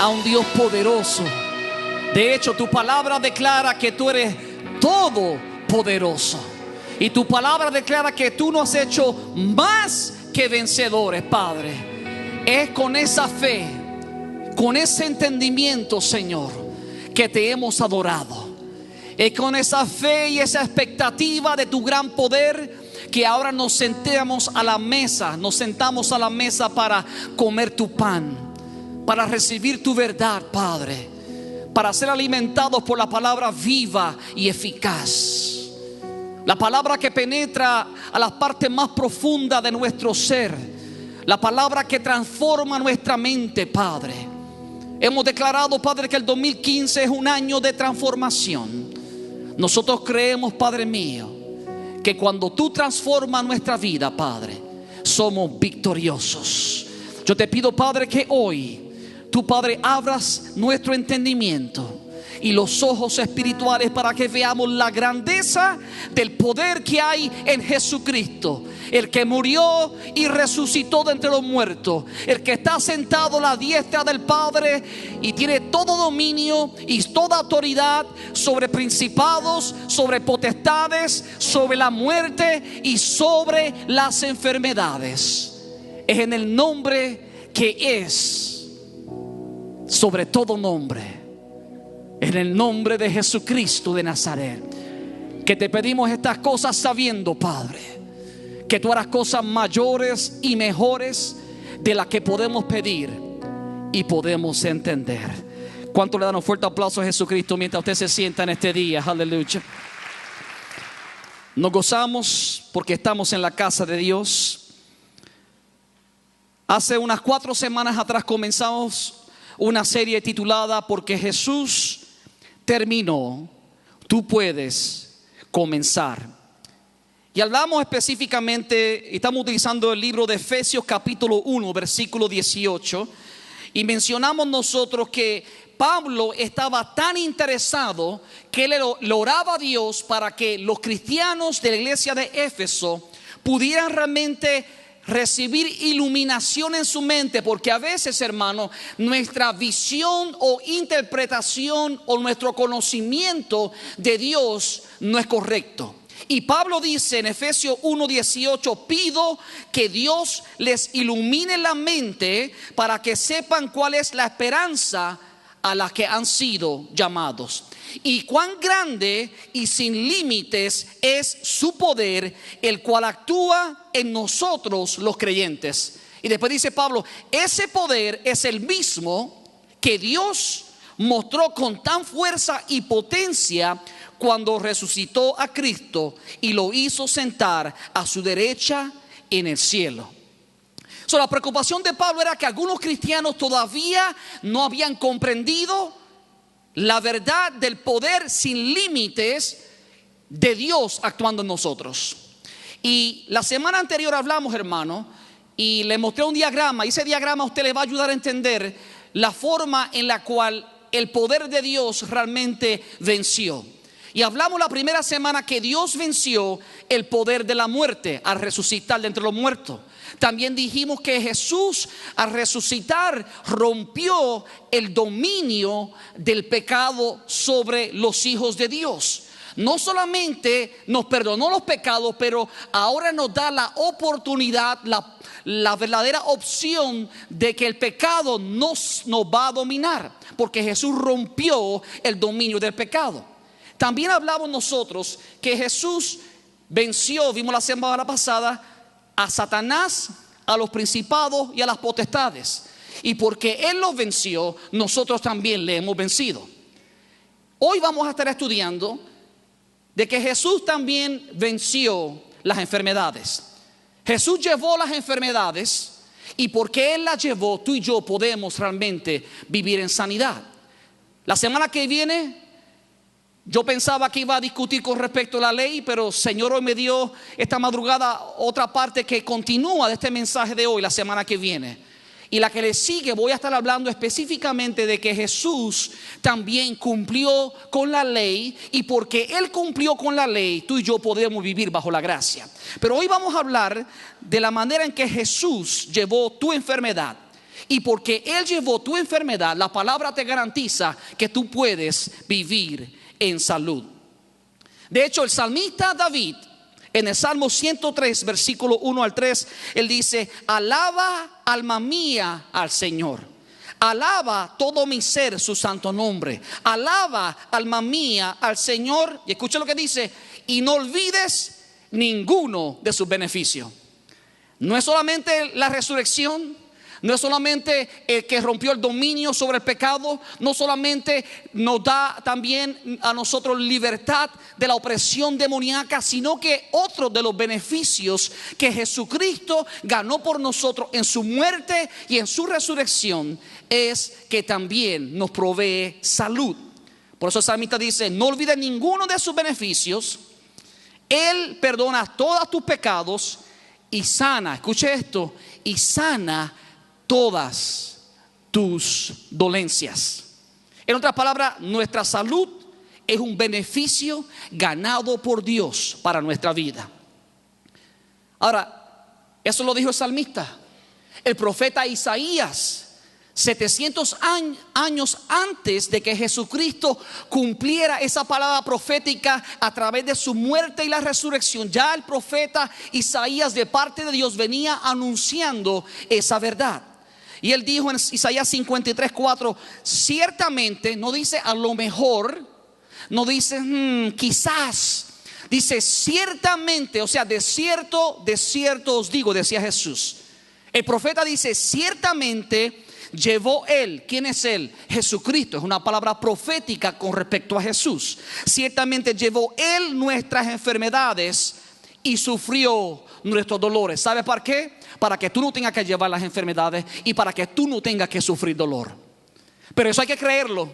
a un Dios poderoso. De hecho, tu palabra declara que tú eres todopoderoso. Y tu palabra declara que tú nos has hecho más que vencedores, Padre. Es con esa fe, con ese entendimiento, Señor, que te hemos adorado. Es con esa fe y esa expectativa de tu gran poder que ahora nos sentamos a la mesa para comer tu pan, para recibir tu verdad, Padre, para ser alimentados por la palabra viva y eficaz. La palabra que penetra a las partes más profundas de nuestro ser. La palabra que transforma nuestra mente, Padre. Hemos declarado, Padre, que el 2015 es un año de transformación. Nosotros creemos, Padre mío, que cuando tú transformas nuestra vida, Padre, somos victoriosos. Yo te pido, Padre, que hoy tú, Padre, abras nuestro entendimiento y los ojos espirituales para que veamos la grandeza del poder que hay en Jesucristo, el que murió y resucitó de entre los muertos, el que está sentado a la diestra del Padre y tiene todo dominio y toda autoridad sobre principados, sobre potestades, sobre la muerte y sobre las enfermedades. Es en el nombre que es sobre todo nombre, en el nombre de Jesucristo de Nazaret, que te pedimos estas cosas sabiendo, Padre, que tú harás cosas mayores y mejores de las que podemos pedir y podemos entender. ¿Cuánto le dan un fuerte aplauso a Jesucristo mientras usted se sienta en este día? Aleluya. Nos gozamos porque estamos en la casa de Dios. Hace unas 4 semanas atrás comenzamos una serie titulada Porque Jesús terminó, tú puedes comenzar. Y hablamos específicamente, estamos utilizando el libro de Efesios capítulo 1 versículo 18, y mencionamos nosotros que Pablo estaba tan interesado que él le oraba a Dios para que los cristianos de la iglesia de Éfeso pudieran realmente recibir iluminación en su mente, porque a veces, hermano, nuestra visión o interpretación o nuestro conocimiento de Dios no es correcto. Y Pablo dice en Efesios 1:18: pido que Dios les ilumine la mente para que sepan cuál es la esperanza a la que han sido llamados, y cuán grande y sin límites es su poder, el cual actúa en nosotros los creyentes. Y después dice Pablo: ese poder es el mismo que Dios mostró con tan fuerza y potencia cuando resucitó a Cristo y lo hizo sentar a su derecha en el cielo. La preocupación de Pablo era que algunos cristianos todavía no habían comprendido la verdad del poder sin límites de Dios actuando en nosotros. Y la semana anterior hablamos, hermano, y le mostré un diagrama, y ese diagrama a usted le va a ayudar a entender la forma en la cual el poder de Dios realmente venció. Y hablamos la primera semana que Dios venció el poder de la muerte al resucitar de entre los muertos. También dijimos que Jesús al resucitar rompió el dominio del pecado sobre los hijos de Dios. No solamente nos perdonó los pecados, pero ahora nos da la oportunidad, la verdadera opción de que el pecado nos va a dominar, porque Jesús rompió el dominio del pecado. También hablamos nosotros que Jesús venció, vimos la semana pasada, a Satanás, a los principados y a las potestades. Y porque Él los venció, nosotros también le hemos vencido. Hoy vamos a estar estudiando de que Jesús también venció las enfermedades. Jesús llevó las enfermedades, y porque Él las llevó, tú y yo podemos realmente vivir en sanidad. La semana que viene yo pensaba que iba a discutir con respecto a la ley, pero el Señor hoy me dio esta madrugada otra parte que continúa de este mensaje de hoy, la semana que viene. Y la que le sigue voy a estar hablando específicamente de que Jesús también cumplió con la ley, y porque Él cumplió con la ley, tú y yo podemos vivir bajo la gracia. Pero hoy vamos a hablar de la manera en que Jesús llevó tu enfermedad y porque Él llevó tu enfermedad, la palabra te garantiza que tú puedes vivir en salud. De hecho, el salmista David, en el Salmo 103, versículo 1 al 3, él dice: alaba, alma mía, al Señor. Alaba todo mi ser su santo nombre. Alaba, alma mía, al Señor. Y escucha lo que dice: y no olvides ninguno de sus beneficios. No es solamente la resurrección, no es solamente el que rompió el dominio sobre el pecado, no solamente nos da también a nosotros libertad de la opresión demoníaca, sino que otro de los beneficios que Jesucristo ganó por nosotros en su muerte y en su resurrección es que también nos provee salud. Por eso el salmista dice: no olvides ninguno de sus beneficios. Él perdona todos tus pecados y sana, escuche esto, y sana todas tus dolencias. En otras palabras, nuestra salud es un beneficio ganado por Dios para nuestra vida. Ahora, eso lo dijo el salmista. El profeta Isaías, 700 años antes de que Jesucristo cumpliera esa palabra profética a través de su muerte y la resurrección, ya el profeta Isaías de parte de Dios venía anunciando esa verdad. Y él dijo en Isaías 53:4: ciertamente, no dice a lo mejor, no dice quizás, dice ciertamente, o sea, de cierto os digo, decía Jesús. El profeta dice: ciertamente llevó Él. ¿Quién es Él? Jesucristo. Es una palabra profética con respecto a Jesús. Ciertamente llevó Él nuestras enfermedades y sufrió nuestros dolores. ¿Sabes para qué? Para que tú no tengas que llevar las enfermedades y para que tú no tengas que sufrir dolor. Pero eso hay que creerlo.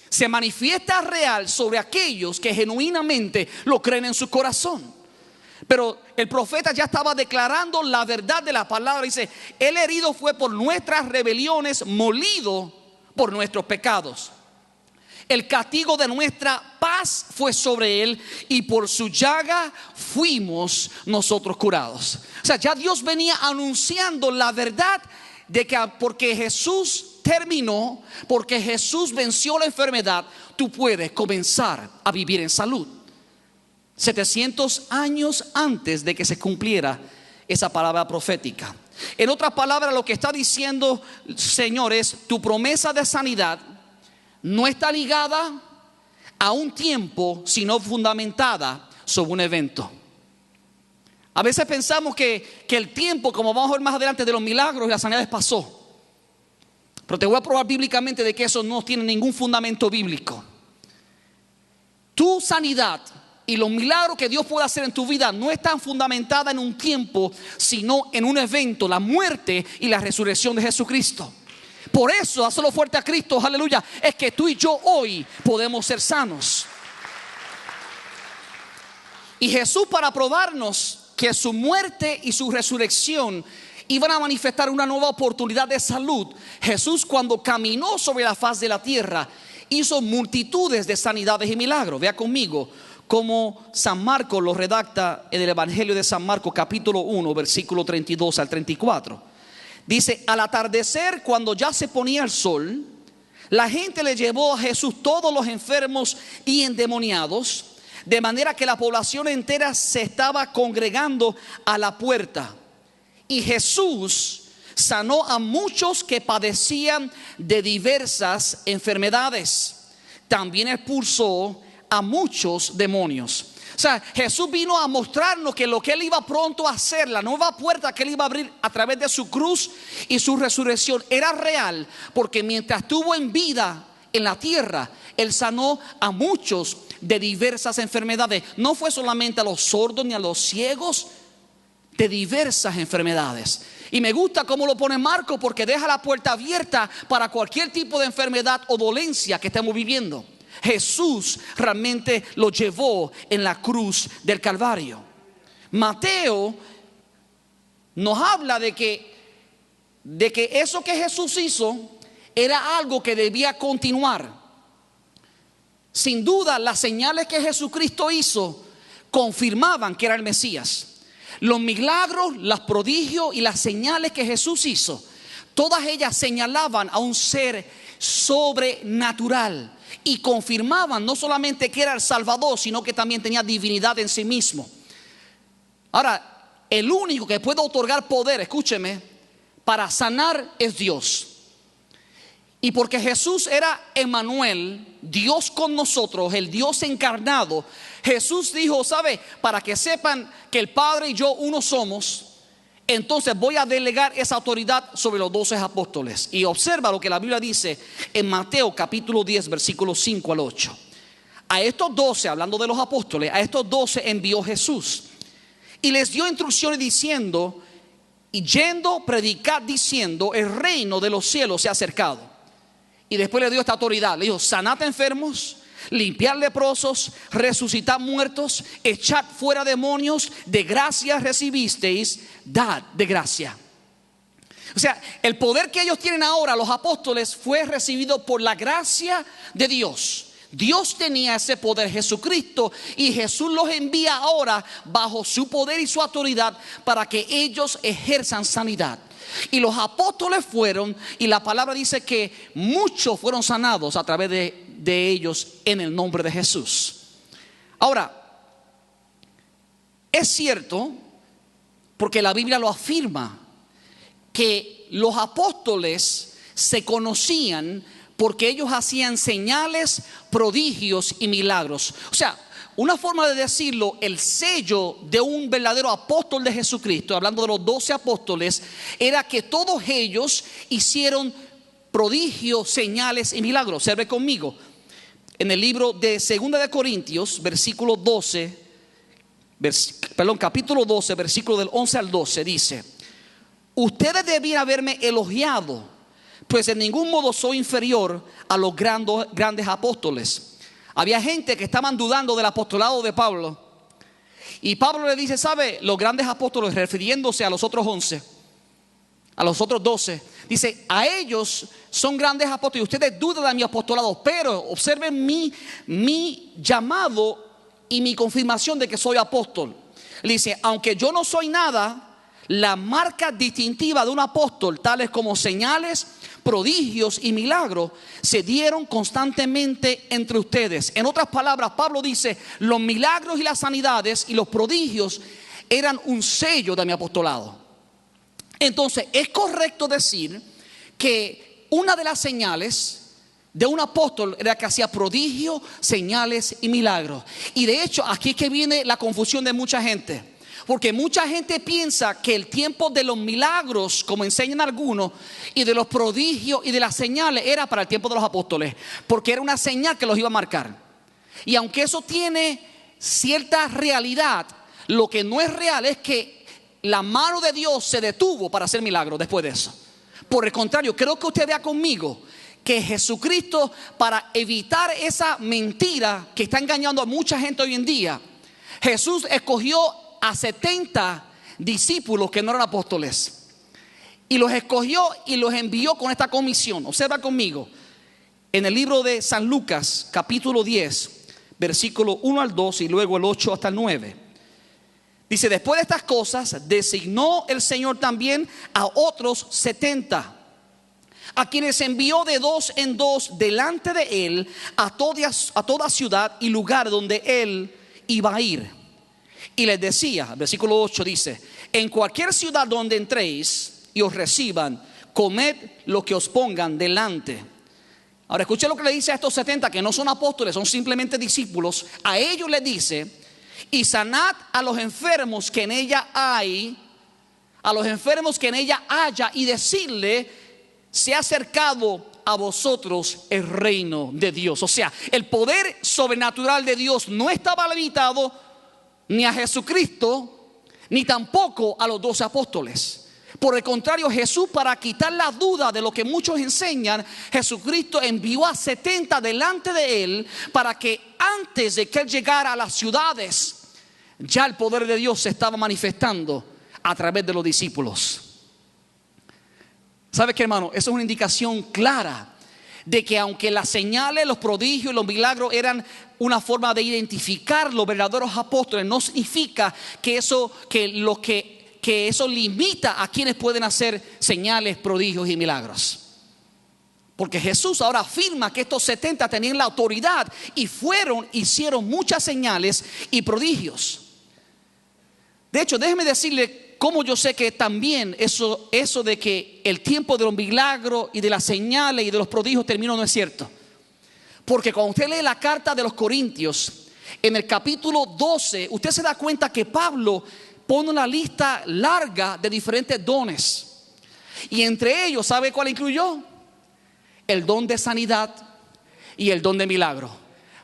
Se manifiesta real sobre aquellos que genuinamente lo creen en su corazón. Pero el profeta ya estaba declarando la verdad de la palabra. Dice: el herido fue por nuestras rebeliones, molido por nuestros pecados. El castigo de nuestra paz fue sobre él, y por su llaga fuimos nosotros curados. O sea, ya Dios venía anunciando la verdad de que porque Jesús terminó, porque Jesús venció la enfermedad, tú puedes comenzar a vivir en salud. 700 años antes de que se cumpliera esa palabra profética. En otras palabras, lo que está diciendo, Señor, es: tu promesa de sanidad no está ligada a un tiempo, sino fundamentada sobre un evento. A veces pensamos que el tiempo, como vamos a ver más adelante, de los milagros y las sanidades pasó. Pero te voy a probar bíblicamente de que eso no tiene ningún fundamento bíblico. Tu sanidad y los milagros que Dios puede hacer en tu vida no están fundamentadas en un tiempo, sino en un evento: la muerte y la resurrección de Jesucristo. Por eso, hazlo fuerte a Cristo, aleluya, es que tú y yo hoy podemos ser sanos. Y Jesús, para probarnos que su muerte y su resurrección iban a manifestar una nueva oportunidad de salud, Jesús, cuando caminó sobre la faz de la tierra, hizo multitudes de sanidades y milagros. Vea conmigo como San Marcos lo redacta en el Evangelio de San Marcos, capítulo 1, versículo 32 al 34. Dice: al atardecer, cuando ya se ponía el sol, la gente le llevó a Jesús todos los enfermos y endemoniados, de manera que la población entera se estaba congregando a la puerta. Y Jesús sanó a muchos que padecían de diversas enfermedades. También expulsó a muchos demonios. O sea, Jesús vino a mostrarnos que lo que Él iba pronto a hacer, la nueva puerta que Él iba a abrir a través de su cruz y su resurrección, era real. Porque mientras estuvo en vida en la tierra, Él sanó a muchos de diversas enfermedades. No fue solamente a los sordos ni a los ciegos, de diversas enfermedades. Y me gusta cómo lo pone Marcos, porque deja la puerta abierta para cualquier tipo de enfermedad o dolencia que estemos viviendo. Jesús realmente lo llevó en la cruz del Calvario. Mateo nos habla de que eso que Jesús hizo era algo que debía continuar. Sin duda, las señales que Jesucristo hizo confirmaban que era el Mesías. Los milagros, los prodigios y las señales que Jesús hizo Todas ellas señalaban a un ser sobrenatural y confirmaban no solamente que era el Salvador, sino que también tenía divinidad en sí mismo. Ahora, el único que puede otorgar poder, escúcheme, para sanar es Dios. Y porque Jesús era Emmanuel, Dios con nosotros, el Dios encarnado, Jesús dijo, ¿sabe? Para que sepan que el Padre y yo uno somos, entonces voy a delegar esa autoridad sobre los 12 apóstoles. Y observa lo que la Biblia dice en Mateo capítulo 10, versículos 5 al 8. A estos 12, hablando de los apóstoles, a estos 12 envió Jesús. Y les dio instrucciones diciendo, y yendo, predicad diciendo, el reino de los cielos se ha acercado. Y después le dio esta autoridad, le dijo, sanad enfermos, limpiad leprosos, resucitad muertos, echad fuera demonios, de gracia recibisteis, dad de gracia. O sea, el poder que ellos tienen ahora, los apóstoles, fue recibido por la gracia de Dios. Dios tenía ese poder, Jesucristo, y Jesús los envía ahora bajo su poder y su autoridad para que ellos ejerzan sanidad. Y los apóstoles fueron, y la palabra dice que muchos fueron sanados a través de ellos en el nombre de Jesús. Ahora, es cierto, porque la Biblia lo afirma, que los apóstoles se conocían porque ellos hacían señales, prodigios y milagros. O sea, una forma de decirlo, el sello de un verdadero apóstol de Jesucristo, hablando de los 12 apóstoles, era que todos ellos hicieron prodigios, señales y milagros. Observe conmigo, en el libro de 2 de Corintios, capítulo 12, versículo del 11 al 12, dice: ustedes debían haberme elogiado, pues en ningún modo soy inferior a los grandes apóstoles. Había gente que estaban dudando del apostolado de Pablo. Y Pablo le dice, ¿sabe? Los grandes apóstoles, refiriéndose a los otros 11, a los otros 12, dice, a ellos son grandes apóstoles. Ustedes dudan de mi apostolado, pero observen mi llamado y mi confirmación de que soy apóstol. Le dice, aunque yo no soy nada, la marca distintiva de un apóstol, tales como señales, prodigios y milagros, se dieron constantemente entre ustedes. En otras palabras, Pablo dice, los milagros y las sanidades y los prodigios eran un sello de mi apostolado. Entonces, es correcto decir que una de las señales de un apóstol era que hacía prodigios, señales y milagros. Y de hecho, aquí es que viene la confusión de mucha gente. Porque mucha gente piensa que el tiempo de los milagros, como enseñan algunos, y de los prodigios y de las señales era para el tiempo de los apóstoles, porque era una señal que los iba a marcar. Y aunque eso tiene cierta realidad, lo que no es real es que la mano de Dios se detuvo para hacer milagros después de eso. Por el contrario, creo que usted vea conmigo que Jesucristo, para evitar esa mentira que está engañando a mucha gente hoy en día, Jesús escogió a 70 discípulos que no eran apóstoles, y los escogió y los envió con esta comisión. Observa conmigo en el libro de San Lucas capítulo 10 versículo 1 al 2 y luego el 8 hasta el 9. Dice, después de estas cosas designó el Señor también a otros 70, a quienes envió de 2 en 2 delante de él a toda ciudad y lugar donde él iba a ir. Y les decía, versículo 8 dice, en cualquier ciudad donde entréis y os reciban, comed lo que os pongan delante. Ahora escuchen lo que le dice a estos 70 que no son apóstoles, son simplemente discípulos. A ellos les dice, y sanad a los enfermos que en ella hay, a los enfermos que en ella haya, y decirle, se ha acercado a vosotros el reino de Dios. O sea, el poder sobrenatural de Dios no estaba limitado ni a Jesucristo, ni tampoco a los 12 apóstoles. Por el contrario, Jesús, para quitar la duda de lo que muchos enseñan, Jesucristo envió a 70 delante de él, para que antes de que él llegara a las ciudades, ya el poder de Dios se estaba manifestando a través de los discípulos. ¿Sabe qué, hermano? Eso es una indicación clara de que aunque las señales, los prodigios y los milagros eran una forma de identificar los verdaderos apóstoles, no significa que lo que que eso limita a quienes pueden hacer señales, prodigios y milagros. Porque Jesús ahora afirma que estos 70 tenían la autoridad y hicieron muchas señales y prodigios. De hecho, déjeme decirle cómo yo sé que también eso de que el tiempo de los milagros y de las señales y de los prodigios terminó no es cierto. Porque cuando usted lee la carta de los Corintios, en el capítulo 12, usted se da cuenta que Pablo pone una lista larga de diferentes dones. Y entre ellos, ¿sabe cuál incluyó? El don de sanidad y el don de milagro.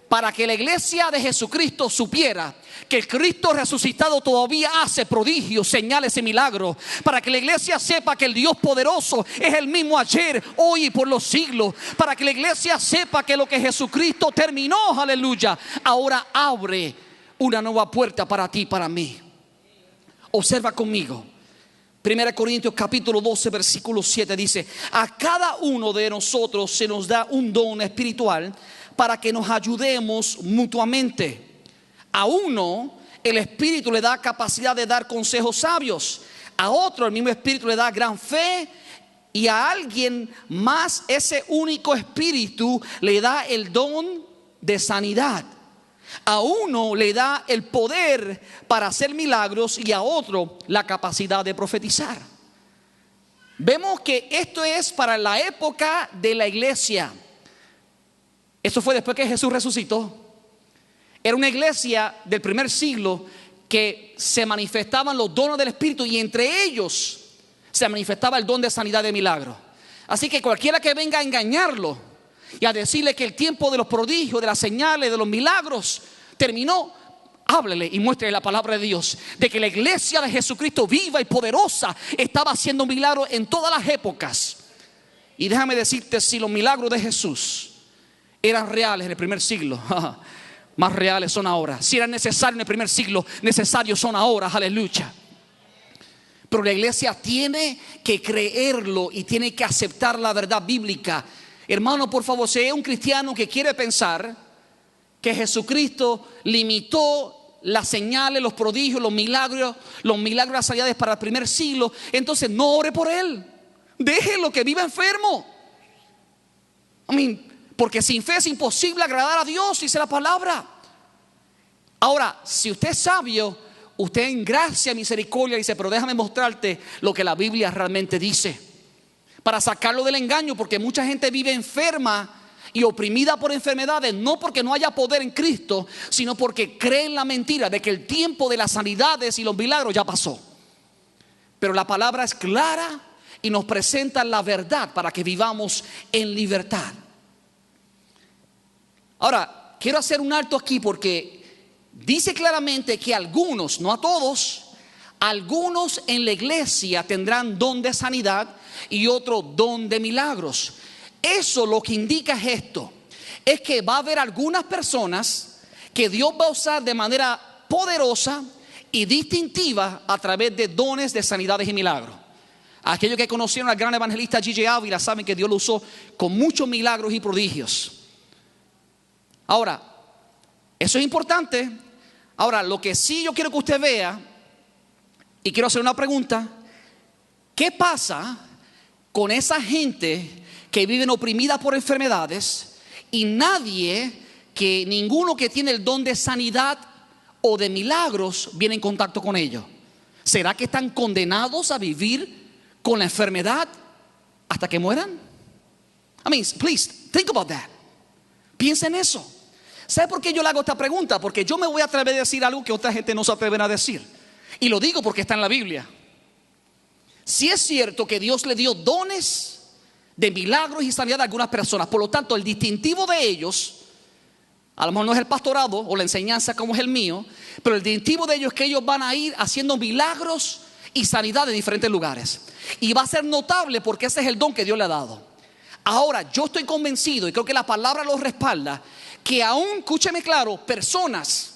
Para que la iglesia de Jesucristo supiera que el Cristo resucitado todavía hace prodigios, señales y milagros. Para que la iglesia sepa que el Dios poderoso es el mismo ayer, hoy y por los siglos. Para que la iglesia sepa que lo que Jesucristo terminó, aleluya, ahora abre una nueva puerta para ti y para mí. Observa conmigo. 1 Corintios capítulo 12 versículo 7 dice: a cada uno de nosotros se nos da un don espiritual para que nos ayudemos mutuamente. A uno el Espíritu le da capacidad de dar consejos sabios, a otro el mismo Espíritu le da gran fe, y a alguien más ese único Espíritu le da el don de sanidad. A uno le da el poder para hacer milagros y a otro la capacidad de profetizar. Vemos que esto es para la época de la iglesia. Esto fue después que Jesús resucitó. Era una iglesia del primer siglo que se manifestaban los dones del Espíritu y entre ellos se manifestaba el don de sanidad de milagro. Así que cualquiera que venga a engañarlo y a decirle que el tiempo de los prodigios, de las señales, de los milagros terminó, háblele y muéstrele la palabra de Dios, de que la iglesia de Jesucristo viva y poderosa estaba haciendo milagros en todas las épocas. Y déjame decirte, si los milagros de Jesús eran reales en el primer siglo, más reales son ahora. Si eran necesarios en el primer siglo, necesarios son ahora, aleluya. Pero la iglesia tiene que creerlo y tiene que aceptar la verdad bíblica. Hermano, por favor, si hay un cristiano que quiere pensar que Jesucristo limitó las señales, los prodigios, los milagros, las sanidades para el primer siglo, entonces no ore por él. Déjelo que viva enfermo. Porque sin fe es imposible agradar a Dios, dice la palabra. Ahora, si usted es sabio, usted en gracia, misericordia dice: pero déjame mostrarte lo que la Biblia realmente dice, para sacarlo del engaño, porque mucha gente vive enferma y oprimida por enfermedades, no porque no haya poder en Cristo, sino porque creen la mentira de que el tiempo de las sanidades y los milagros ya pasó. Pero la palabra es clara y nos presenta la verdad para que vivamos en libertad. Ahora, quiero hacer un alto aquí porque dice claramente que algunos, no a todos, algunos en la iglesia tendrán don de sanidad y otro don de milagros. Eso lo que indica es esto: es que va a haber algunas personas que Dios va a usar de manera poderosa y distintiva a través de dones de sanidades y milagros. Aquellos que conocieron al gran evangelista G.J. Ávila saben que Dios lo usó con muchos milagros y prodigios. Ahora, eso es importante. Ahora, lo que sí yo quiero que usted vea, y quiero hacer una pregunta: ¿qué pasa con esa gente que viven oprimida por enfermedades y ninguno que tiene el don de sanidad o de milagros viene en contacto con ellos? ¿Será que están condenados a vivir con la enfermedad hasta que mueran? Please think about that. Piensa en eso. ¿Sabe por qué yo le hago esta pregunta? Porque yo me voy a atrever a decir algo que otra gente no se atreven a decir, y lo digo porque está en la Biblia. Si es cierto que Dios le dio dones de milagros y sanidad a algunas personas, por lo tanto el distintivo de ellos a lo mejor no es el pastorado o la enseñanza como es el mío, pero el distintivo de ellos es que ellos van a ir haciendo milagros y sanidad en diferentes lugares, y va a ser notable porque ese es el don que Dios le ha dado. Ahora, yo estoy convencido, y creo que la palabra lo respalda, que aún, escúcheme claro, personas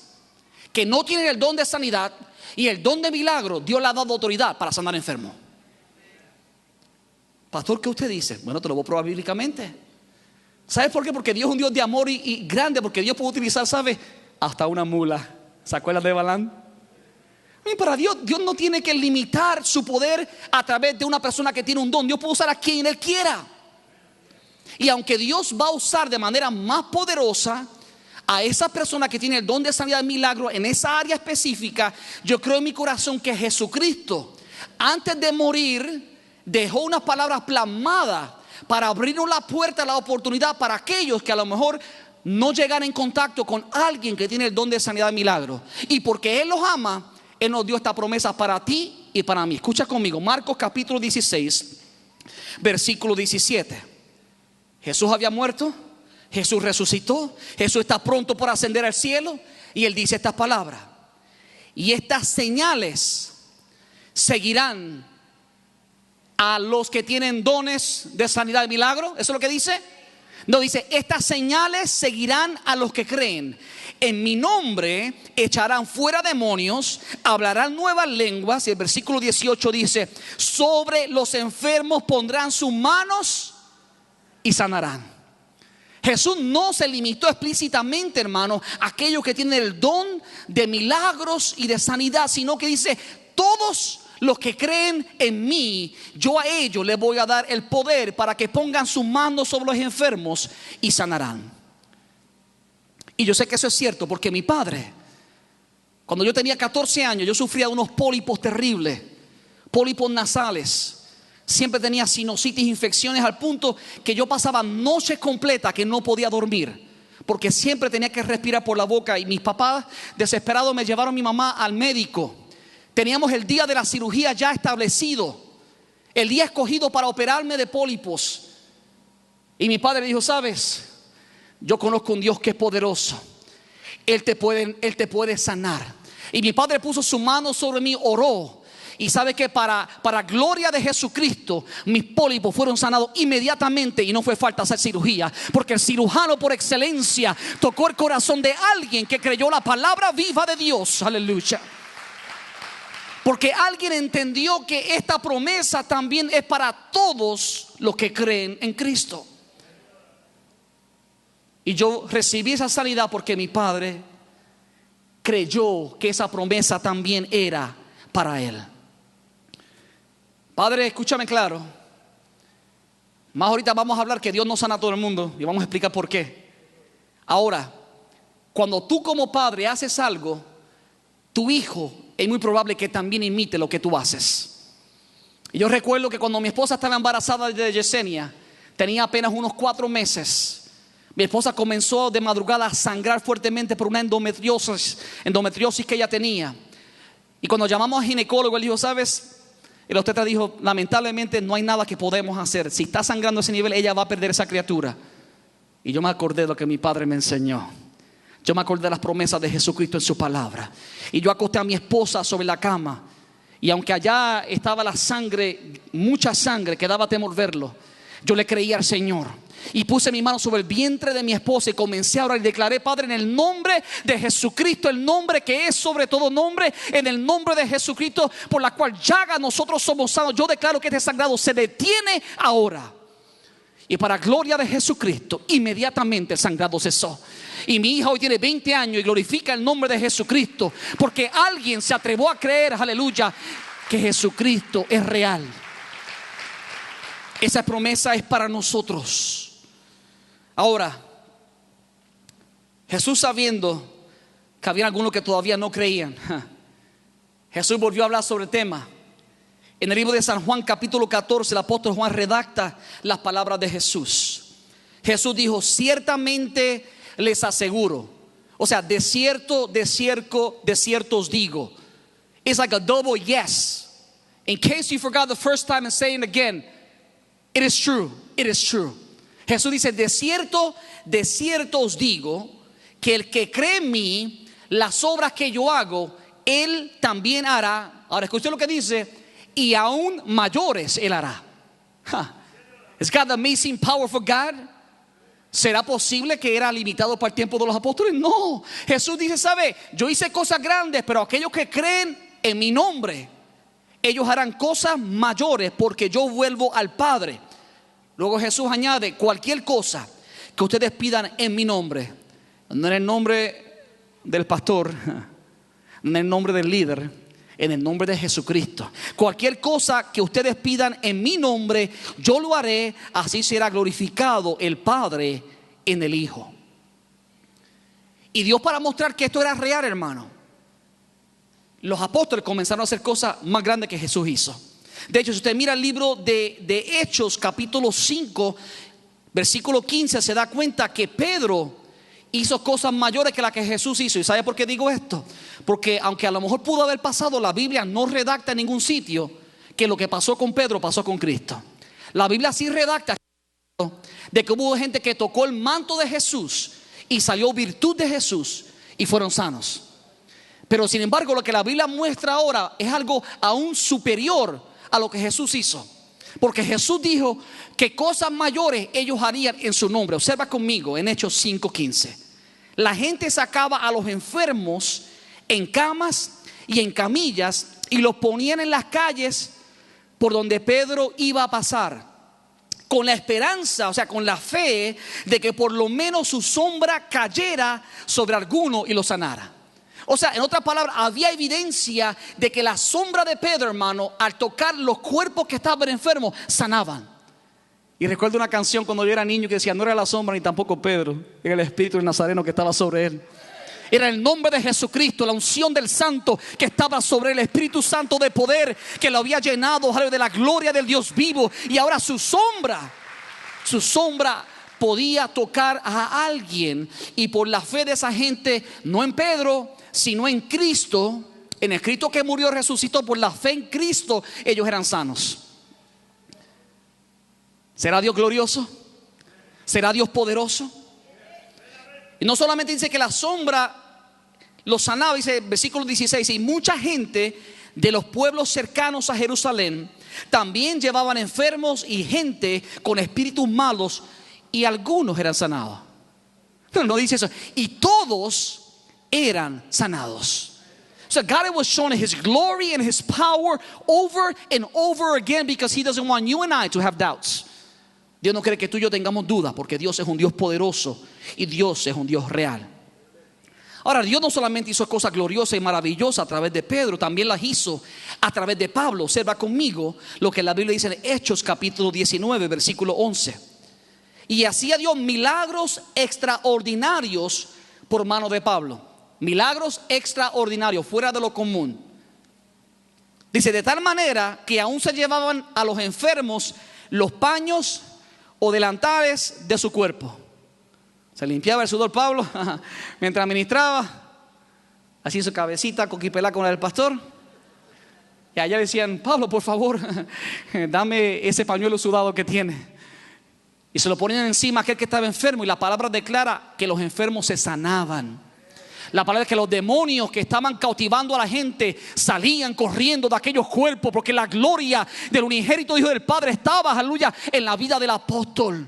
que no tienen el don de sanidad y el don de milagro, Dios le ha dado autoridad para sanar enfermos. Pastor, ¿qué usted dice? Bueno, te lo voy a probar bíblicamente. ¿Sabes por qué? Porque Dios es un Dios de amor y grande, porque Dios puede utilizar, ¿sabe? Hasta una mula. ¿Se acuerdan de Balaam? Y para Dios no tiene que limitar su poder a través de una persona que tiene un don. Dios puede usar a quien Él quiera. Y aunque Dios va a usar de manera más poderosa a esa persona que tiene el don de sanidad de milagro en esa área específica, yo creo en mi corazón que Jesucristo, antes de morir, dejó unas palabras plasmadas para abrirnos la puerta, la oportunidad para aquellos que a lo mejor no llegan en contacto con alguien que tiene el don de sanidad de milagro. Y porque Él los ama, Él nos dio esta promesa para ti y para mí. Escucha conmigo, Marcos capítulo 16, versículo 17. Jesús había muerto, Jesús resucitó, Jesús está pronto por ascender al cielo. Y Él dice estas palabras: y estas señales seguirán a los que tienen dones de sanidad y milagro. ¿Eso es lo que dice? No, dice: estas señales seguirán a los que creen. En mi nombre echarán fuera demonios, hablarán nuevas lenguas. Y el versículo 18 dice: sobre los enfermos pondrán sus manos y sanarán. Jesús no se limitó explícitamente, hermano, a aquellos que tienen el don de milagros y de sanidad, sino que dice: todos los que creen en mí, yo a ellos les voy a dar el poder para que pongan sus manos sobre los enfermos y sanarán. Y yo sé que eso es cierto, porque mi padre, cuando yo tenía 14 años, yo sufría de unos pólipos terribles, pólipos nasales. Siempre tenía sinusitis, infecciones, al punto que yo pasaba noches completas que no podía dormir, porque siempre tenía que respirar por la boca. Y mis papás, desesperados, me llevaron a mi mamá al médico. Teníamos el día de la cirugía ya establecido, el día escogido para operarme de pólipos. Y mi padre dijo: sabes, yo conozco un Dios que es poderoso. Él te puede sanar. Y mi padre puso su mano sobre mí, oró. Y sabe que para gloria de Jesucristo, mis pólipos fueron sanados inmediatamente. Y no fue falta hacer cirugía, porque el cirujano por excelencia tocó el corazón de alguien que creyó la palabra viva de Dios. Aleluya. Porque alguien entendió que esta promesa también es para todos los que creen en Cristo. Y yo recibí esa sanidad porque mi padre creyó que esa promesa también era para él. Padre, escúchame claro. Más ahorita vamos a hablar que Dios no sana a todo el mundo, y vamos a explicar por qué. Ahora, cuando tú como padre haces algo, tu hijo es muy probable que también imite lo que tú haces. Y yo recuerdo que cuando mi esposa estaba embarazada de Yesenia, tenía apenas unos 4 meses. Mi esposa comenzó de madrugada a sangrar fuertemente por una endometriosis que ella tenía. Y cuando llamamos al ginecólogo, él dijo: sabes, el obstetra dijo: lamentablemente no hay nada que podemos hacer. Si está sangrando a ese nivel, ella va a perder esa criatura. Y yo me acordé de lo que mi padre me enseñó. Yo me acordé de las promesas de Jesucristo en su palabra. Y yo acosté a mi esposa sobre la cama. Y aunque allá estaba la sangre, mucha sangre, que daba temor verlo, yo le creí al Señor. Y puse mi mano sobre el vientre de mi esposa y comencé a orar y declaré: Padre, en el nombre de Jesucristo, el nombre que es sobre todo nombre, en el nombre de Jesucristo, por la cual llaga nosotros somos sanos, yo declaro que este sangrado se detiene ahora. Y para gloria de Jesucristo, inmediatamente el sangrado cesó. Y mi hija hoy tiene 20 años y glorifica el nombre de Jesucristo, porque alguien se atrevió a creer, aleluya, que Jesucristo es real. Esa promesa es para nosotros. Ahora, Jesús, sabiendo que había algunos que todavía no creían, Jesús volvió a hablar sobre el tema. En el libro de San Juan capítulo 14, el apóstol Juan redacta las palabras de Jesús. Jesús dijo: ciertamente les aseguro, o sea, de cierto os digo. It's like a double yes. In case you forgot the first time and saying again, it is true, it is true. Jesús dice: de cierto os digo, que el que cree en mí, las obras que yo hago, él también hará. Ahora escuchen lo que dice: y aún mayores él hará. Is God the amazing, powerful God? ¿Será posible que era limitado para el tiempo de los apóstoles? No. Jesús dice: ¿sabe? Yo hice cosas grandes, pero aquellos que creen en mi nombre, ellos harán cosas mayores, porque yo vuelvo al Padre. Luego Jesús añade: cualquier cosa que ustedes pidan en mi nombre, no en el nombre del pastor, no en el nombre del líder, en el nombre de Jesucristo. Cualquier cosa que ustedes pidan en mi nombre, yo lo haré, así será glorificado el Padre en el Hijo. Y Dios, para mostrar que esto era real, hermano, los apóstoles comenzaron a hacer cosas más grandes que Jesús hizo. De hecho, si usted mira el libro de Hechos, capítulo 5, versículo 15, se da cuenta que Pedro hizo cosas mayores que las que Jesús hizo. ¿Y sabe por qué digo esto? Porque aunque a lo mejor pudo haber pasado, la Biblia no redacta en ningún sitio que lo que pasó con Pedro pasó con Cristo. La Biblia sí redacta de que hubo gente que tocó el manto de Jesús y salió virtud de Jesús y fueron sanos. Pero sin embargo, lo que la Biblia muestra ahora es algo aún superior a lo que Jesús hizo. Porque Jesús dijo que cosas mayores ellos harían en su nombre. Observa conmigo en Hechos 5:15. La gente sacaba a los enfermos en camas y en camillas y los ponían en las calles por donde Pedro iba a pasar, con la esperanza, o sea, con la fe de que por lo menos su sombra cayera sobre alguno y lo sanara. O sea, en otras palabras, había evidencia de que la sombra de Pedro, hermano, al tocar los cuerpos que estaban enfermos, sanaban. Y recuerdo una canción cuando yo era niño que decía: no era la sombra ni tampoco Pedro, era el Espíritu del Nazareno que estaba sobre él. Era el nombre de Jesucristo, la unción del Santo que estaba sobre el Espíritu Santo de poder que lo había llenado de la gloria del Dios vivo. Y ahora su sombra podía tocar a alguien. Y por la fe de esa gente, no en Pedro, sino en Cristo, en el Cristo que murió y resucitó, por la fe en Cristo, ellos eran sanos. ¿Será Dios glorioso? ¿Será Dios poderoso? Y no solamente dice que la sombra los sanaba, dice versículo 16, y mucha gente de los pueblos cercanos a Jerusalén también llevaban enfermos y gente con espíritus malos, y algunos eran sanados. No dice eso. Y todos eran sanados. So God was showing His glory and His power over and over again, because He doesn't want you and I to have doubts. Dios no quiere que tú y yo tengamos dudas, porque Dios es un Dios poderoso y Dios es un Dios real. Ahora, Dios no solamente hizo cosas gloriosas y maravillosas a través de Pedro, también las hizo a través de Pablo. Observa conmigo lo que la Biblia dice en Hechos capítulo 19, versículo 11. Y hacía Dios milagros extraordinarios por mano de Pablo. Milagros extraordinarios, fuera de lo común. Dice, de tal manera que aún se llevaban a los enfermos los paños o delantales de su cuerpo. Se limpiaba el sudor Pablo mientras ministraba, así su cabecita coquipelá con la del pastor. Y allá decían: Pablo, por favor, dame ese pañuelo sudado que tiene. Y se lo ponían encima a aquel que estaba enfermo. Y la palabra declara que los enfermos se sanaban. La palabra es que los demonios que estaban cautivando a la gente salían corriendo de aquellos cuerpos, porque la gloria del unigénito Hijo del Padre estaba, aleluya, en la vida del apóstol.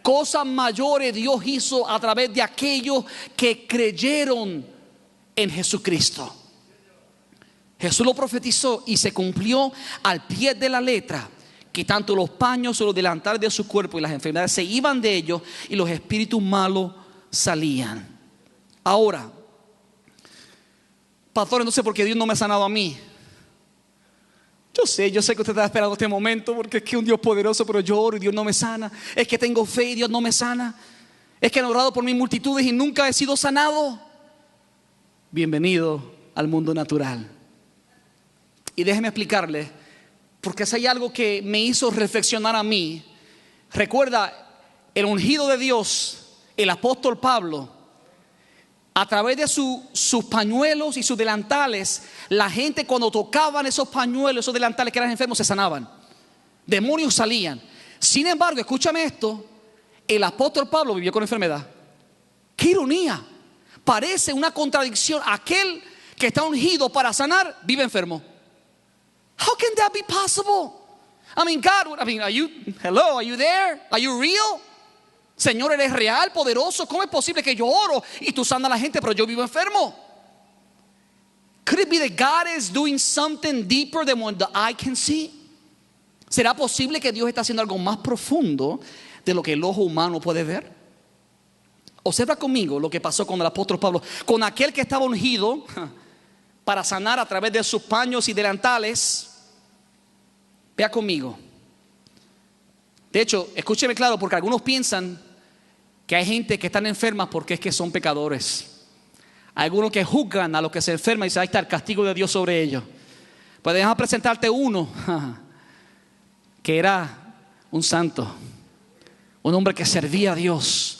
Cosas mayores Dios hizo a través de aquellos que creyeron en Jesucristo. Jesús lo profetizó y se cumplió al pie de la letra, que tanto los paños o los delantales de su cuerpo y las enfermedades se iban de ellos y los espíritus malos salían. Ahora, pastor, no sé por qué Dios no me ha sanado a mí. Yo sé que usted está esperando este momento, porque es que un Dios poderoso, pero yo oro y Dios no me sana. Es que tengo fe y Dios no me sana. Es que han orado por mis multitudes y nunca he sido sanado. Bienvenido al mundo natural. Y déjeme explicarle, porque si hay algo que me hizo reflexionar a mí. Recuerda, el ungido de Dios, el apóstol Pablo, a través de sus pañuelos y sus delantales, la gente cuando tocaban esos pañuelos, esos delantales que eran enfermos, se sanaban. Demonios salían. Sin embargo, escúchame esto, el apóstol Pablo vivió con enfermedad. ¡Qué ironía! Parece una contradicción. Aquel que está ungido para sanar, vive enfermo. How can that be possible? I mean, God, are you there? Are you real? Señor, ¿eres real, poderoso? ¿Cómo es posible que yo oro y tú sanas a la gente, pero yo vivo enfermo? Could it be that God is doing something deeper than what the eye can see? ¿Será posible que Dios está haciendo algo más profundo de lo que el ojo humano puede ver? Observa conmigo lo que pasó con el apóstol Pablo, con aquel que estaba ungido para sanar a través de sus paños y delantales. Vea conmigo. De hecho, escúcheme claro, porque algunos piensan que hay gente que están enfermas porque es que son pecadores. Hay algunos que juzgan a los que se enferman y dicen, ahí está el castigo de Dios sobre ellos. Pues déjame presentarte uno que era un santo, un hombre que servía a Dios.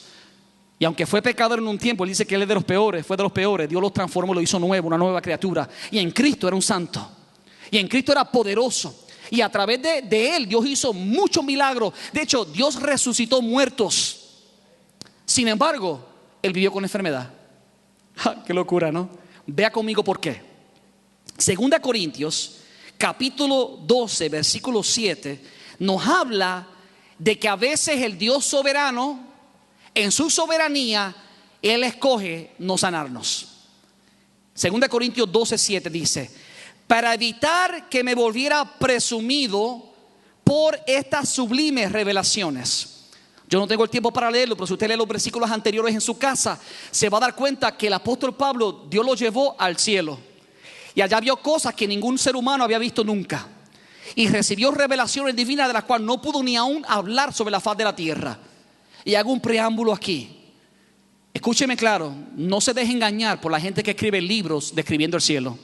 Y aunque fue pecador en un tiempo, él dice que él es de los peores, fue de los peores. Dios lo transformó, lo hizo nuevo, una nueva criatura. Y en Cristo era un santo. Y en Cristo era poderoso. Y a través de él Dios hizo muchos milagros. De hecho, Dios resucitó muertos. Sin embargo, él vivió con enfermedad. Qué locura, ¿no? Vea conmigo por qué. Segunda Corintios, capítulo 12, versículo 7, nos habla de que a veces el Dios soberano, en su soberanía, Él escoge no sanarnos. Segunda Corintios 12, 7 dice: para evitar que me volviera presumido por estas sublimes revelaciones. Yo no tengo el tiempo para leerlo, pero si usted lee los versículos anteriores en su casa, se va a dar cuenta que el apóstol Pablo, Dios lo llevó al cielo. Y allá vio cosas que ningún ser humano había visto nunca. Y recibió revelaciones divinas de las cuales no pudo ni aún hablar sobre la faz de la tierra. Y hago un preámbulo aquí. Escúcheme claro, no se deje engañar por la gente que escribe libros describiendo el cielo.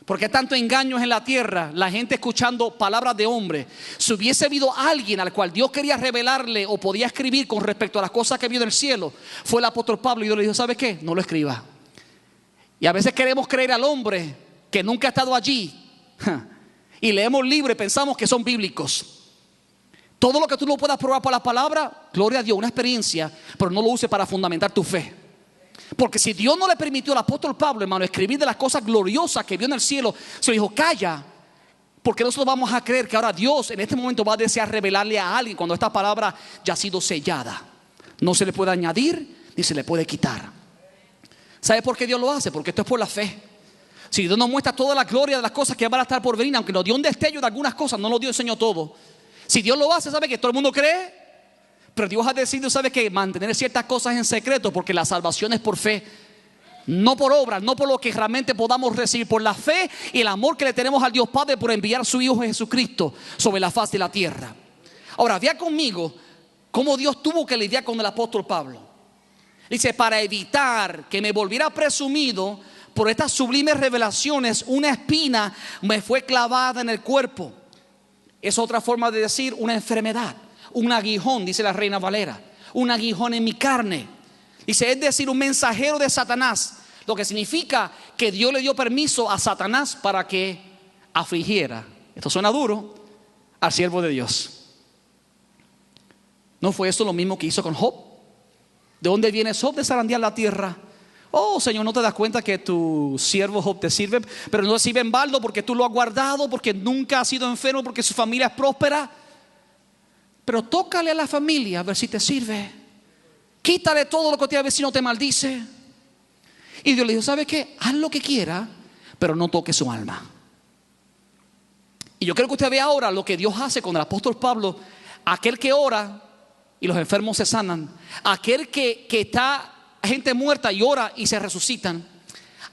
Porque tanto engaños en la tierra, la gente escuchando palabras de hombre. Si hubiese habido alguien al cual Dios quería revelarle o podía escribir con respecto a las cosas que vio en el cielo, fue el apóstol Pablo. Y Dios le dijo, ¿sabe qué? No lo escriba. Y a veces queremos creer al hombre que nunca ha estado allí. Y leemos libros y pensamos que son bíblicos. Todo lo que tú no puedas probar por la palabra, gloria a Dios, una experiencia, pero no lo uses para fundamentar tu fe. Porque si Dios no le permitió al apóstol Pablo, hermano, escribir de las cosas gloriosas que vio en el cielo, se le dijo, calla, porque nosotros vamos a creer que ahora Dios en este momento va a desear revelarle a alguien cuando esta palabra ya ha sido sellada. No se le puede añadir ni se le puede quitar. ¿Sabe por qué Dios lo hace? Porque esto es por la fe. Si Dios nos muestra toda la gloria de las cosas que van a estar por venir, aunque nos dio un destello de algunas cosas, no nos dio enseñó todo. Si Dios lo hace, ¿sabe que todo el mundo cree? Pero Dios ha decidido, ¿sabe qué? Mantener ciertas cosas en secreto, porque la salvación es por fe, no por obras, no por lo que realmente podamos recibir, por la fe y el amor que le tenemos al Dios Padre por enviar a su Hijo Jesucristo sobre la faz de la tierra. Ahora, vea conmigo cómo Dios tuvo que lidiar con el apóstol Pablo. Dice, para evitar que me volviera presumido por estas sublimes revelaciones, una espina me fue clavada en el cuerpo. Es otra forma de decir una enfermedad. Un aguijón, dice la Reina Valera. Un aguijón en mi carne. Dice, es decir, un mensajero de Satanás. Lo que significa que Dios le dio permiso a Satanás para que afligiera, esto suena duro, al siervo de Dios. ¿No fue eso lo mismo que hizo con Job? ¿De dónde viene Job? De zarandear la tierra. Oh, Señor, ¿no te das cuenta que tu siervo Job te sirve? Pero no sirve en baldo porque tú lo has guardado, porque nunca ha sido enfermo, porque su familia es próspera. Pero tócale a la familia a ver si te sirve. Quítale todo lo que te a ver si no te maldice. Y Dios le dijo, ¿sabe qué? Haz lo que quiera, pero no toque su alma. Y yo creo que usted ve ahora lo que Dios hace con el apóstol Pablo. Aquel que ora y los enfermos se sanan. Aquel que está gente muerta y ora y se resucitan.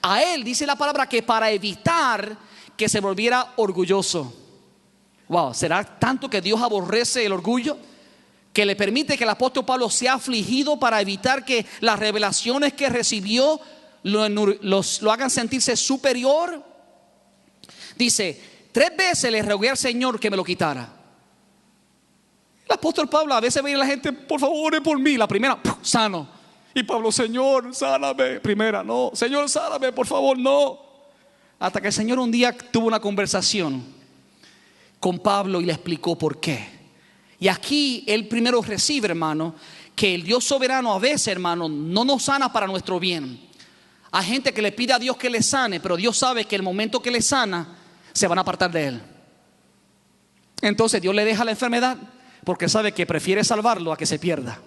A él dice la palabra que para evitar que se volviera orgulloso. Wow, ¿será tanto que Dios aborrece el orgullo? Que le permite que el apóstol Pablo sea afligido para evitar que las revelaciones que recibió lo hagan sentirse superior. Dice, 3 veces le rogué al Señor que me lo quitara. El apóstol Pablo a veces veía a la gente, por favor, ore por mí. La primera, sano. Y Pablo, Señor, sáname. Primera, no. Señor, sáname, por favor, no. Hasta que el Señor un día tuvo una conversación con Pablo y le explicó por qué. Y aquí él primero recibe, hermano, que el Dios soberano a veces, hermano, no nos sana para nuestro bien. Hay gente que le pide a Dios que le sane, pero Dios sabe que el momento que le sana se van a apartar de él. Entonces Dios le deja la enfermedad porque sabe que prefiere salvarlo a que se pierda.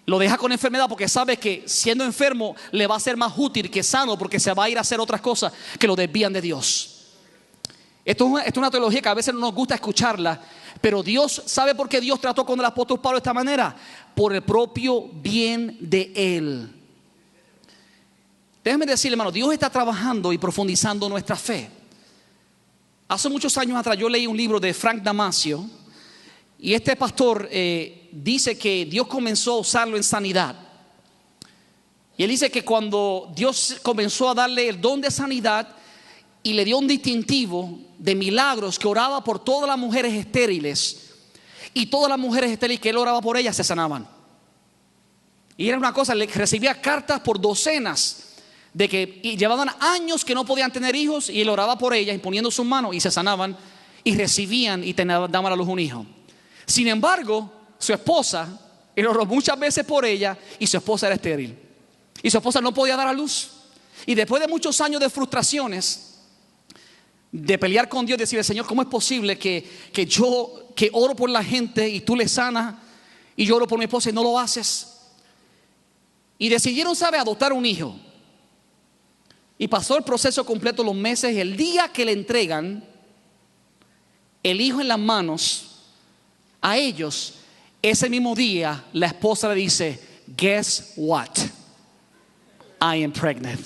Lo deja con enfermedad porque sabe que siendo enfermo le va a ser más útil que sano, porque se va a ir a hacer otras cosas que lo desvían de Dios. Esto es una teología que a veces no nos gusta escucharla, pero Dios, ¿sabe por qué Dios trató con el apóstol Pablo de esta manera? Por el propio bien de él. Déjame decirle, hermano, Dios está trabajando y profundizando nuestra fe. Hace muchos años atrás yo leí un libro de Frank Damasio. Y este pastor dice que Dios comenzó a usarlo en sanidad. Y él dice que cuando Dios comenzó a darle el don de sanidad y le dio un distintivo de milagros, que oraba por todas las mujeres estériles, y todas las mujeres estériles que él oraba por ellas se sanaban. Y era una cosa, le recibía cartas por docenas de que llevaban años que no podían tener hijos, y él oraba por ellas imponiendo sus manos y se sanaban y recibían y daban a luz un hijo. Sin embargo, su esposa, él oró muchas veces por ella y su esposa era estéril. Y su esposa no podía dar a luz. Y después de muchos años de frustraciones, de pelear con Dios, decirle: Señor, ¿cómo es posible que yo que oro por la gente y tú le sanas, y yo oro por mi esposa y no lo haces? Y decidieron, ¿sabe?, adoptar un hijo. Y pasó el proceso completo, los meses, y el día que le entregan el hijo en las manos a ellos, ese mismo día la esposa le dice: guess what, I am pregnant.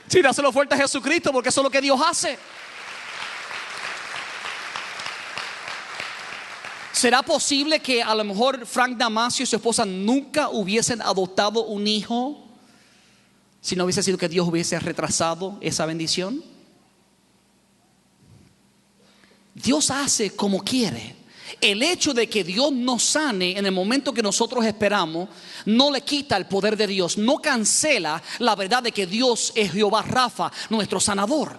Sí, dáselo fuerte a Jesucristo, porque eso es lo que Dios hace. ¿Será posible que a lo mejor Frank Damasio y su esposa nunca hubiesen adoptado un hijo si no hubiese sido que Dios hubiese retrasado esa bendición? Dios hace como quiere. El hecho de que Dios nos sane en el momento que nosotros esperamos no le quita el poder de Dios, no cancela la verdad de que Dios es Jehová Rafa, nuestro sanador.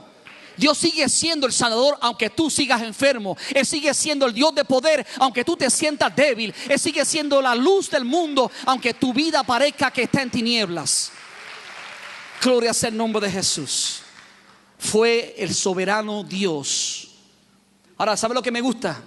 Dios sigue siendo el sanador aunque tú sigas enfermo. Él sigue siendo el Dios de poder aunque tú te sientas débil. Él sigue siendo la luz del mundo aunque tu vida parezca que está en tinieblas. Gloria sea el nombre de Jesús. Fue el soberano Dios. Ahora, ¿sabe lo que me gusta?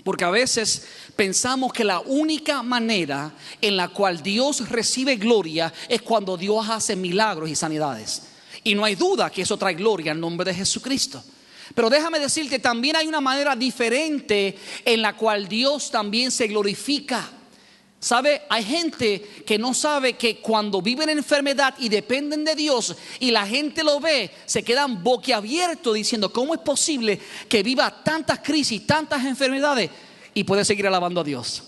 Porque a veces pensamos que la única manera en la cual Dios recibe gloria es cuando Dios hace milagros y sanidades. Y no hay duda que eso trae gloria en nombre de Jesucristo. Pero déjame decirte, también hay una manera diferente en la cual Dios también se glorifica. ¿Sabe? Hay gente que no sabe que cuando viven en enfermedad y dependen de Dios y la gente lo ve, se quedan boquiabiertos diciendo: ¿cómo es posible que viva tantas crisis, tantas enfermedades y puede seguir alabando a Dios?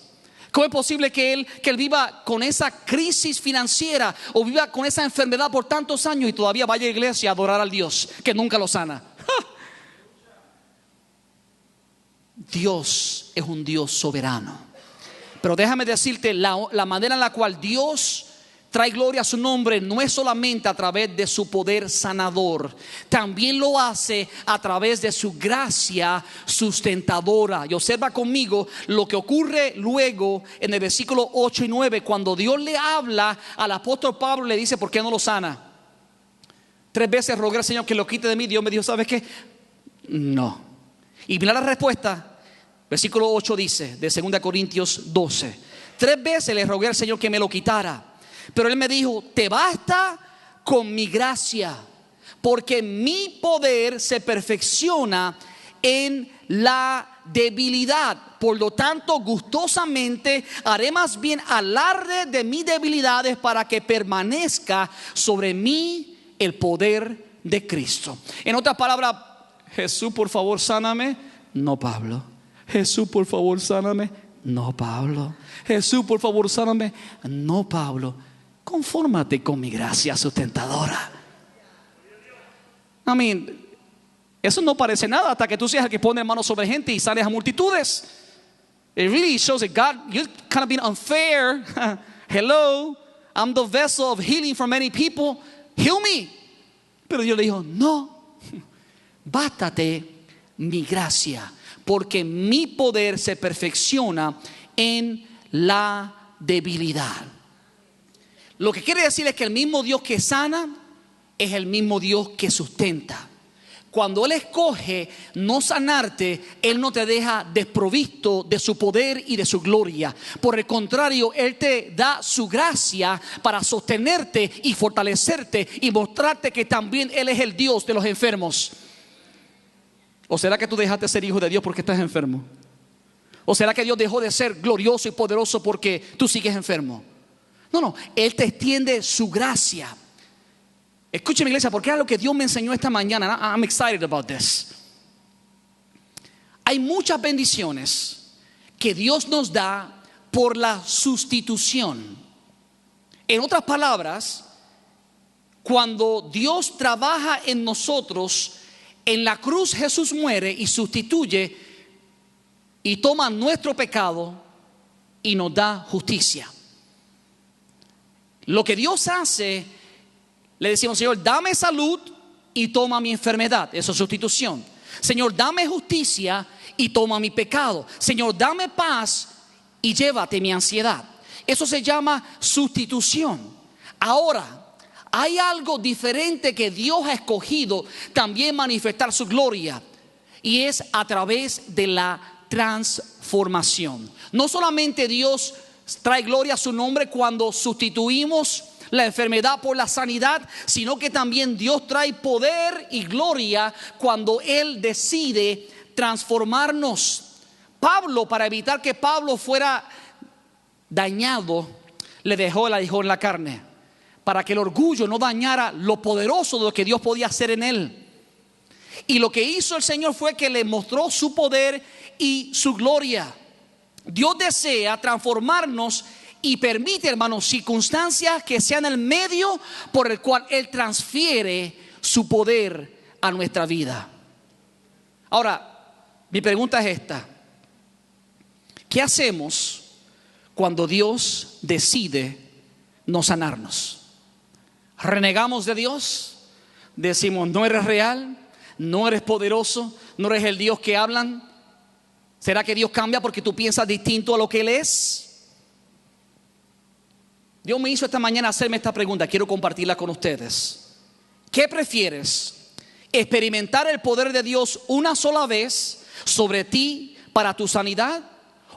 ¿Cómo es posible que él viva con esa crisis financiera o viva con esa enfermedad por tantos años y todavía vaya a la iglesia a adorar al Dios que nunca lo sana? Dios es un Dios soberano. Pero déjame decirte, la manera en la cual Dios trae gloria a su nombre no es solamente a través de su poder sanador, también lo hace a través de su gracia sustentadora. Y observa conmigo lo que ocurre luego en el versículo 8 y 9, cuando Dios le habla al apóstol Pablo y le dice: ¿por qué no lo sana? 3 veces rogué al Señor que lo quite de mí. Dios me dijo: ¿sabes qué? No. Y mira la respuesta. Versículo 8 dice, de 2 Corintios 12: 3 veces le rogué al Señor que me lo quitara, pero Él me dijo: te basta con mi gracia, porque mi poder se perfecciona en la debilidad. Por lo tanto, gustosamente haré más bien alarde de mis debilidades, para que permanezca sobre mí el poder de Cristo. En otras palabras: Jesús, por favor, sáname. No, Pablo. Jesús, por favor, sáname. No, Pablo. Jesús, por favor, sáname. No, Pablo. Confórmate con mi gracia sustentadora. Eso no parece nada hasta que tú seas el que pone manos sobre gente y sales a multitudes. It really shows that God, you're kind of being unfair. Hello, I'm the vessel of healing for many people. Heal me. Pero Dios le dijo: no, bástate mi gracia, porque mi poder se perfecciona en la debilidad. Lo que quiere decir es que el mismo Dios que sana es el mismo Dios que sustenta. Cuando Él escoge no sanarte, Él no te deja desprovisto de su poder y de su gloria. Por el contrario, Él te da su gracia para sostenerte y fortalecerte y mostrarte que también Él es el Dios de los enfermos. ¿O será que tú dejaste de ser hijo de Dios porque estás enfermo? ¿O será que Dios dejó de ser glorioso y poderoso porque tú sigues enfermo? No, Él te extiende su gracia. Escúcheme, iglesia, porque es lo que Dios me enseñó esta mañana. I'm excited about this. Hay muchas bendiciones que Dios nos da por la sustitución. En otras palabras, cuando Dios trabaja en nosotros, en la cruz Jesús muere y sustituye y toma nuestro pecado y nos da justicia. Lo que Dios hace, le decimos: Señor, dame salud y toma mi enfermedad. Eso es sustitución. Señor, dame justicia y toma mi pecado. Señor, dame paz y llévate mi ansiedad. Eso se llama sustitución. Ahora, hay algo diferente que Dios ha escogido también manifestar su gloria, y es a través de la transformación. No solamente Dios trae gloria a su nombre cuando sustituimos la enfermedad por la sanidad, sino que también Dios trae poder y gloria cuando Él decide transformarnos. Pablo, para evitar que Pablo fuera dañado, le dejó el aguijón en la carne, para que el orgullo no dañara lo poderoso de lo que Dios podía hacer en él. Y lo que hizo el Señor fue que le mostró su poder y su gloria. Dios desea transformarnos y permite, hermanos, circunstancias que sean el medio por el cual Él transfiere su poder a nuestra vida. Ahora, mi pregunta es esta: ¿qué hacemos cuando Dios decide no sanarnos? ¿Renegamos de Dios? Decimos: no eres real, no eres poderoso, no eres el Dios que hablan. ¿Será que Dios cambia porque tú piensas distinto a lo que Él es? Dios me hizo esta mañana hacerme esta pregunta. Quiero compartirla con ustedes. ¿Qué prefieres? ¿Experimentar el poder de Dios una sola vez sobre ti para tu sanidad?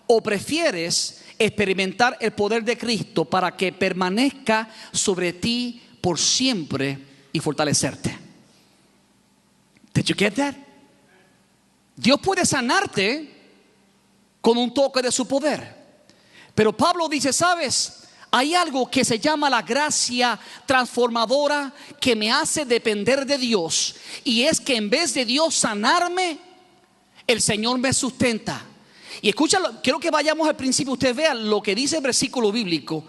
¿O prefieres experimentar el poder de Cristo para que permanezca sobre ti por siempre y fortalecerte? Did you get that? Dios puede sanarte con un toque de su poder, pero Pablo dice: ¿sabes? Hay algo que se llama la gracia transformadora que me hace depender de Dios, y es que en vez de Dios sanarme, el Señor me sustenta. Y escúchalo, quiero que vayamos al principio. Usted vea lo que dice el versículo bíblico.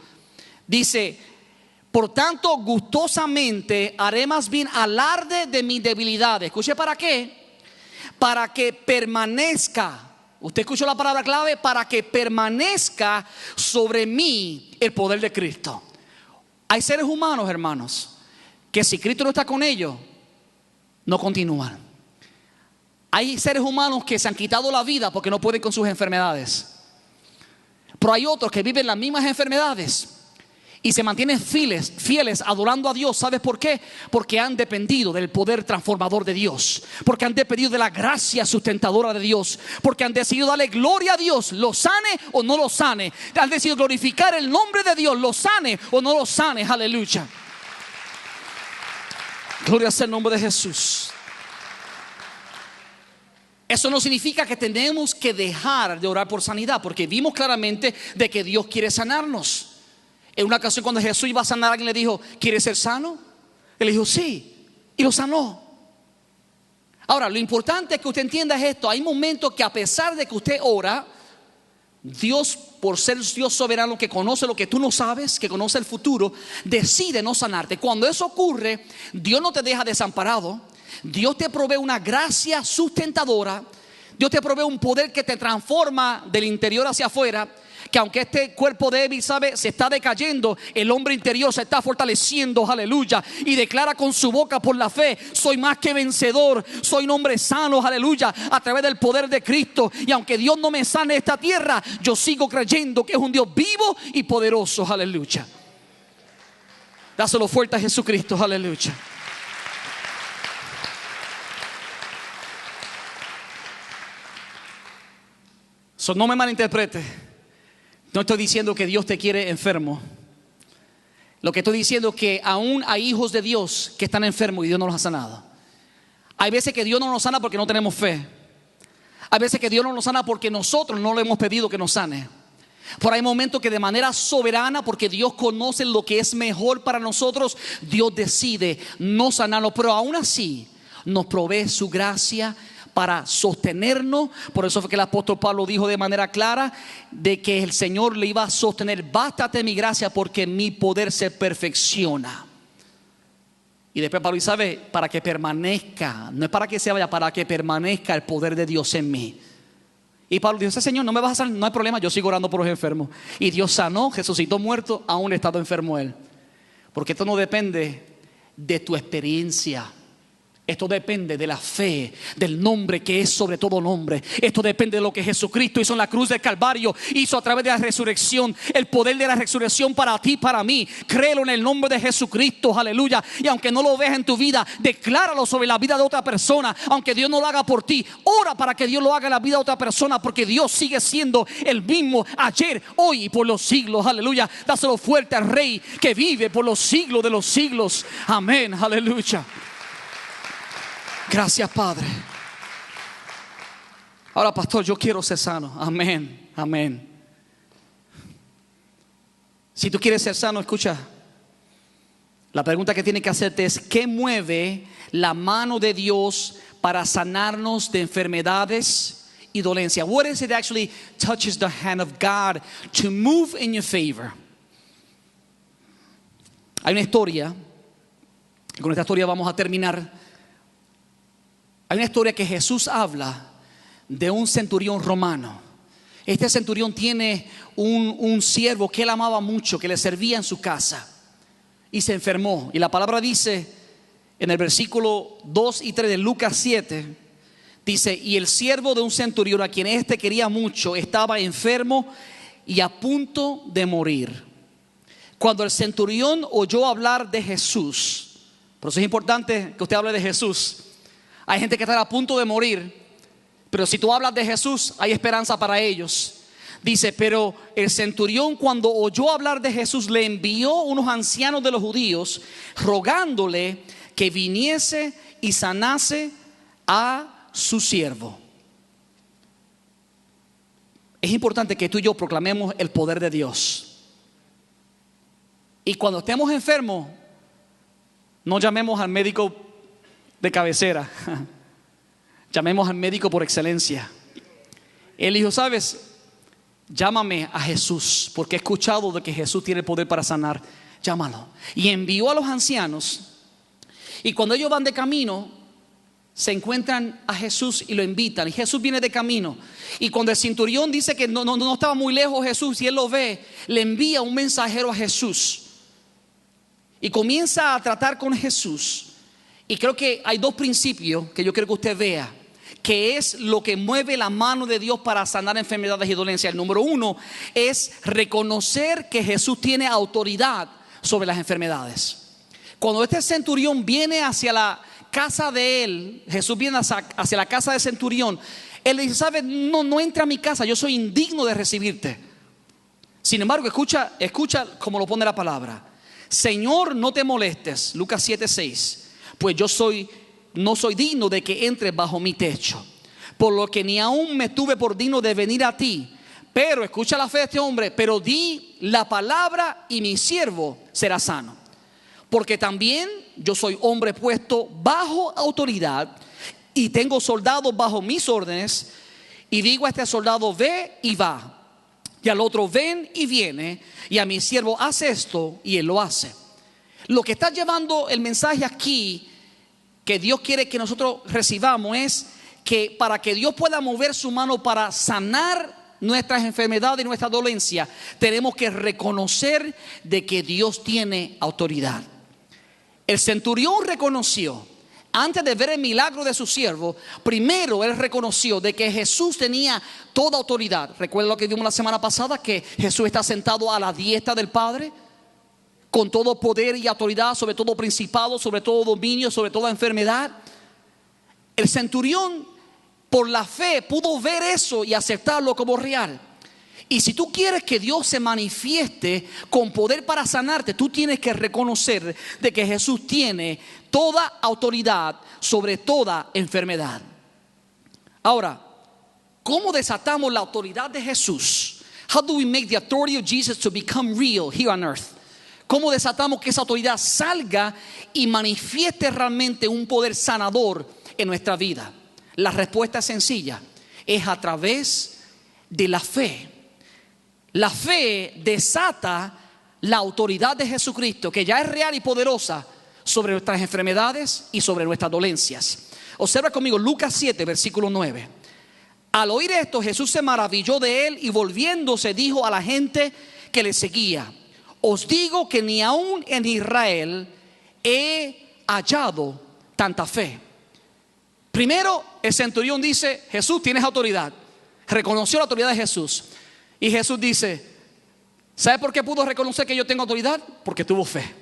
Dice: por tanto, gustosamente haré más bien alarde de mi debilidad. Escuche, ¿para qué? Para que permanezca. Usted escuchó la palabra clave: para que permanezca sobre mí el poder de Cristo. Hay seres humanos, hermanos, que si Cristo no está con ellos, no continúan. Hay seres humanos que se han quitado la vida porque no pueden con sus enfermedades. Pero hay otros que viven las mismas enfermedades y se mantienen fieles adorando a Dios. ¿Sabes por qué? Porque han dependido del poder transformador de Dios, porque han dependido de la gracia sustentadora de Dios, porque han decidido darle gloria a Dios, lo sane o no lo sane. Han decidido glorificar el nombre de Dios, lo sane o no lo sane. Aleluya. Gloria sea el nombre de Jesús. Eso no significa que tenemos que dejar de orar por sanidad, porque vimos claramente de que Dios quiere sanarnos. En una ocasión, cuando Jesús iba a sanar a alguien, le dijo: ¿quieres ser sano? Él dijo: sí, y lo sanó. Ahora, lo importante es que usted entienda esto. Hay momentos que, a pesar de que usted ora, Dios, por ser Dios soberano que conoce lo que tú no sabes, que conoce el futuro, decide no sanarte. Cuando eso ocurre, Dios no te deja desamparado. Dios te provee una gracia sustentadora. Dios te provee un poder que te transforma del interior hacia afuera. Que aunque este cuerpo débil, ¿sabe?, se está decayendo, el hombre interior se está fortaleciendo. Aleluya. Y declara con su boca por la fe: soy más que vencedor, soy un hombre sano. Aleluya. A través del poder de Cristo. Y aunque Dios no me sane esta tierra, yo sigo creyendo que es un Dios vivo y poderoso. Aleluya. Dáselo fuerte a Jesucristo. Aleluya. No me malinterprete. No estoy diciendo que Dios te quiere enfermo. Lo que estoy diciendo es que aún hay hijos de Dios que están enfermos y Dios no los ha sanado. Hay veces que Dios no nos sana porque no tenemos fe. Hay veces que Dios no nos sana porque nosotros no le hemos pedido que nos sane. Pero hay momentos que de manera soberana, porque Dios conoce lo que es mejor para nosotros, Dios decide no sanarnos, pero aún así nos provee su gracia para sostenernos. Por eso fue que el apóstol Pablo dijo de manera clara de que el Señor le iba a sostener. Bástate mi gracia porque mi poder se perfecciona. Y después Pablo dice, ¿sabe? Para que permanezca, no es para que se vaya, para que permanezca el poder de Dios en mí. Y Pablo dijo, Señor, no me vas a sanar, no hay problema, yo sigo orando por los enfermos. Y Dios sanó, resucitó muerto, aún estando enfermo él. Porque esto no depende de tu experiencia. Esto depende de la fe, del nombre que es sobre todo nombre. Esto depende de lo que Jesucristo hizo en la cruz del Calvario, hizo a través de la resurrección. El poder de la resurrección para ti, para mí. Créelo en el nombre de Jesucristo, aleluya. Y aunque no lo veas en tu vida, decláralo sobre la vida de otra persona. Aunque Dios no lo haga por ti, ora para que Dios lo haga en la vida de otra persona. Porque Dios sigue siendo el mismo ayer, hoy y por los siglos, aleluya. Dáselo fuerte al Rey que vive por los siglos de los siglos. Amén, aleluya. Gracias, Padre. Ahora, pastor, yo quiero ser sano. Amén, amén. Si tú quieres ser sano, escucha. La pregunta que tienes que hacerte es: ¿qué mueve la mano de Dios para sanarnos de enfermedades y dolencia? What is it actually touches the hand of God to move in your favor? Hay una historia, y con esta historia vamos a terminar. Hay una historia que Jesús habla de un centurión romano. Este centurión tiene un siervo que él amaba mucho, que le servía en su casa, y se enfermó. Y la palabra dice en el versículo 2 y 3 de Lucas 7, dice: y el siervo de un centurión a quien éste quería mucho estaba enfermo y a punto de morir. Cuando el centurión oyó hablar de Jesús, por eso es importante que usted hable de Jesús. Hay gente que está a punto de morir, pero si tú hablas de Jesús, hay esperanza para ellos. Dice: pero el centurión, cuando oyó hablar de Jesús, le envió unos ancianos de los judíos, rogándole que viniese y sanase a su siervo. Es importante que tú y yo proclamemos el poder de Dios. Y cuando estemos enfermos, no llamemos al médico de cabecera, llamemos al médico por excelencia. Él dijo: ¿sabes? Llámame a Jesús, porque he escuchado de que Jesús tiene el poder para sanar. Llámalo. Y envió a los ancianos. Y cuando ellos van de camino, se encuentran a Jesús y lo invitan. Y Jesús viene de camino. Y cuando el centurión dice que no estaba muy lejos Jesús, y él lo ve, le envía un mensajero a Jesús. Y comienza a tratar con Jesús. Y creo que hay dos principios que yo quiero que usted vea, que es lo que mueve la mano de Dios para sanar enfermedades y dolencias. El número uno es reconocer que Jesús tiene autoridad sobre las enfermedades. Cuando este centurión viene hacia la casa de él, Jesús viene hacia la casa del centurión, él le dice: ¿sabes? No entra a mi casa, yo soy indigno de recibirte. Sin embargo, escucha como lo pone la palabra: Señor, no te molestes. Lucas 7:6. Pues yo no soy digno de que entres bajo mi techo, por lo que ni aún me tuve por digno de venir a ti. Pero escucha la fe de este hombre: pero di la palabra y mi siervo será sano. Porque también yo soy hombre puesto bajo autoridad y tengo soldados bajo mis órdenes. Y digo a este soldado: ve y va, y al otro: ven y viene, y a mi siervo: haz esto, y él lo hace. Lo que está llevando el mensaje aquí, que Dios quiere que nosotros recibamos, es que para que Dios pueda mover su mano para sanar nuestras enfermedades y nuestra dolencia, tenemos que reconocer de que Dios tiene autoridad. El centurión reconoció, antes de ver el milagro de su siervo, primero él reconoció de que Jesús tenía toda autoridad. Recuerda lo que vimos la semana pasada, que Jesús está sentado a la diestra del Padre, con todo poder y autoridad sobre todo principado, sobre todo dominio, sobre toda enfermedad. El centurión, por la fe, pudo ver eso y aceptarlo como real. Y si tú quieres que Dios se manifieste con poder para sanarte, tú tienes que reconocer de que Jesús tiene toda autoridad sobre toda enfermedad. Ahora, ¿cómo desatamos la autoridad de Jesús How do we make the authority of Jesus to become real here on earth? ¿Cómo desatamos que esa autoridad salga y manifieste realmente un poder sanador en nuestra vida? La respuesta es sencilla, es a través de la fe. La fe desata la autoridad de Jesucristo, que ya es real y poderosa sobre nuestras enfermedades y sobre nuestras dolencias. Observa conmigo Lucas 7, versículo 9. Al oír esto, Jesús se maravilló de él y volviéndose dijo a la gente que le seguía: os digo que ni aún en Israel he hallado tanta fe. Primero, el centurión dice: Jesús, tienes autoridad. Reconoció la autoridad de Jesús. Y Jesús dice: ¿sabe por qué pudo reconocer que yo tengo autoridad? Porque tuvo fe.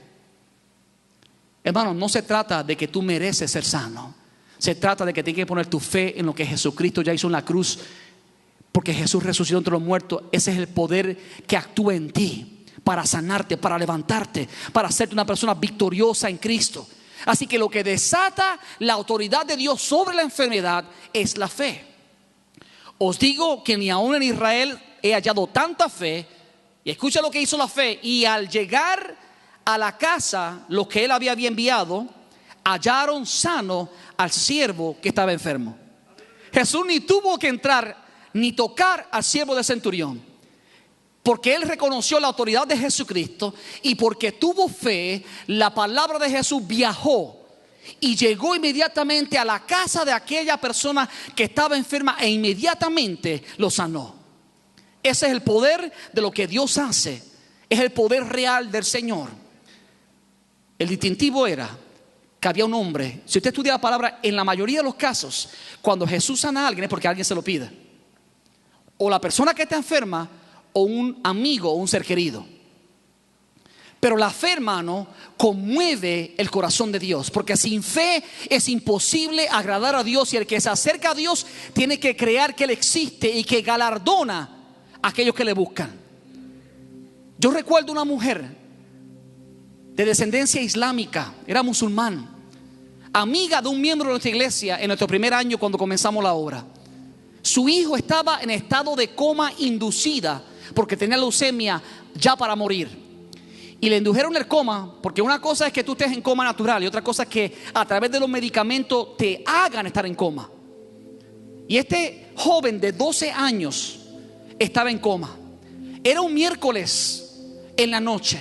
Hermano, no se trata de que tú mereces ser sano. Se trata de que tienes que poner tu fe en lo que Jesucristo ya hizo en la cruz. Porque Jesús resucitó entre los muertos. Ese es el poder que actúa en ti para sanarte, para levantarte, para hacerte una persona victoriosa en Cristo. Así que lo que desata la autoridad de Dios sobre la enfermedad es la fe. Os digo que ni aún en Israel he hallado tanta fe. Y escucha lo que hizo la fe. Y al llegar a la casa, los que él había enviado hallaron sano al siervo que estaba enfermo. Jesús ni tuvo que entrar ni tocar al siervo del centurión, porque él reconoció la autoridad de Jesucristo. Y porque tuvo fe, la palabra de Jesús viajó y llegó inmediatamente a la casa de aquella persona que estaba enferma, e inmediatamente lo sanó. Ese es el poder de lo que Dios hace. Es el poder real del Señor. El distintivo era que había un hombre. Si usted estudia la palabra, en la mayoría de los casos, cuando Jesús sana a alguien es porque alguien se lo pide. O la persona que está enferma, o un amigo, o un ser querido. Pero la fe, hermano, conmueve el corazón de Dios, porque sin fe es imposible agradar a Dios. Y el que se acerca a Dios tiene que creer que Él existe y que galardona a aquellos que le buscan. Yo recuerdo una mujer de descendencia islámica, era musulmán, amiga de un miembro de nuestra iglesia en nuestro primer año cuando comenzamos la obra. Su hijo estaba en estado de coma inducida porque tenía leucemia ya para morir. Y le indujeron el coma, porque una cosa es que tú estés en coma natural y otra cosa es que a través de los medicamentos te hagan estar en coma. Y este joven de 12 años estaba en coma. Era un miércoles en la noche.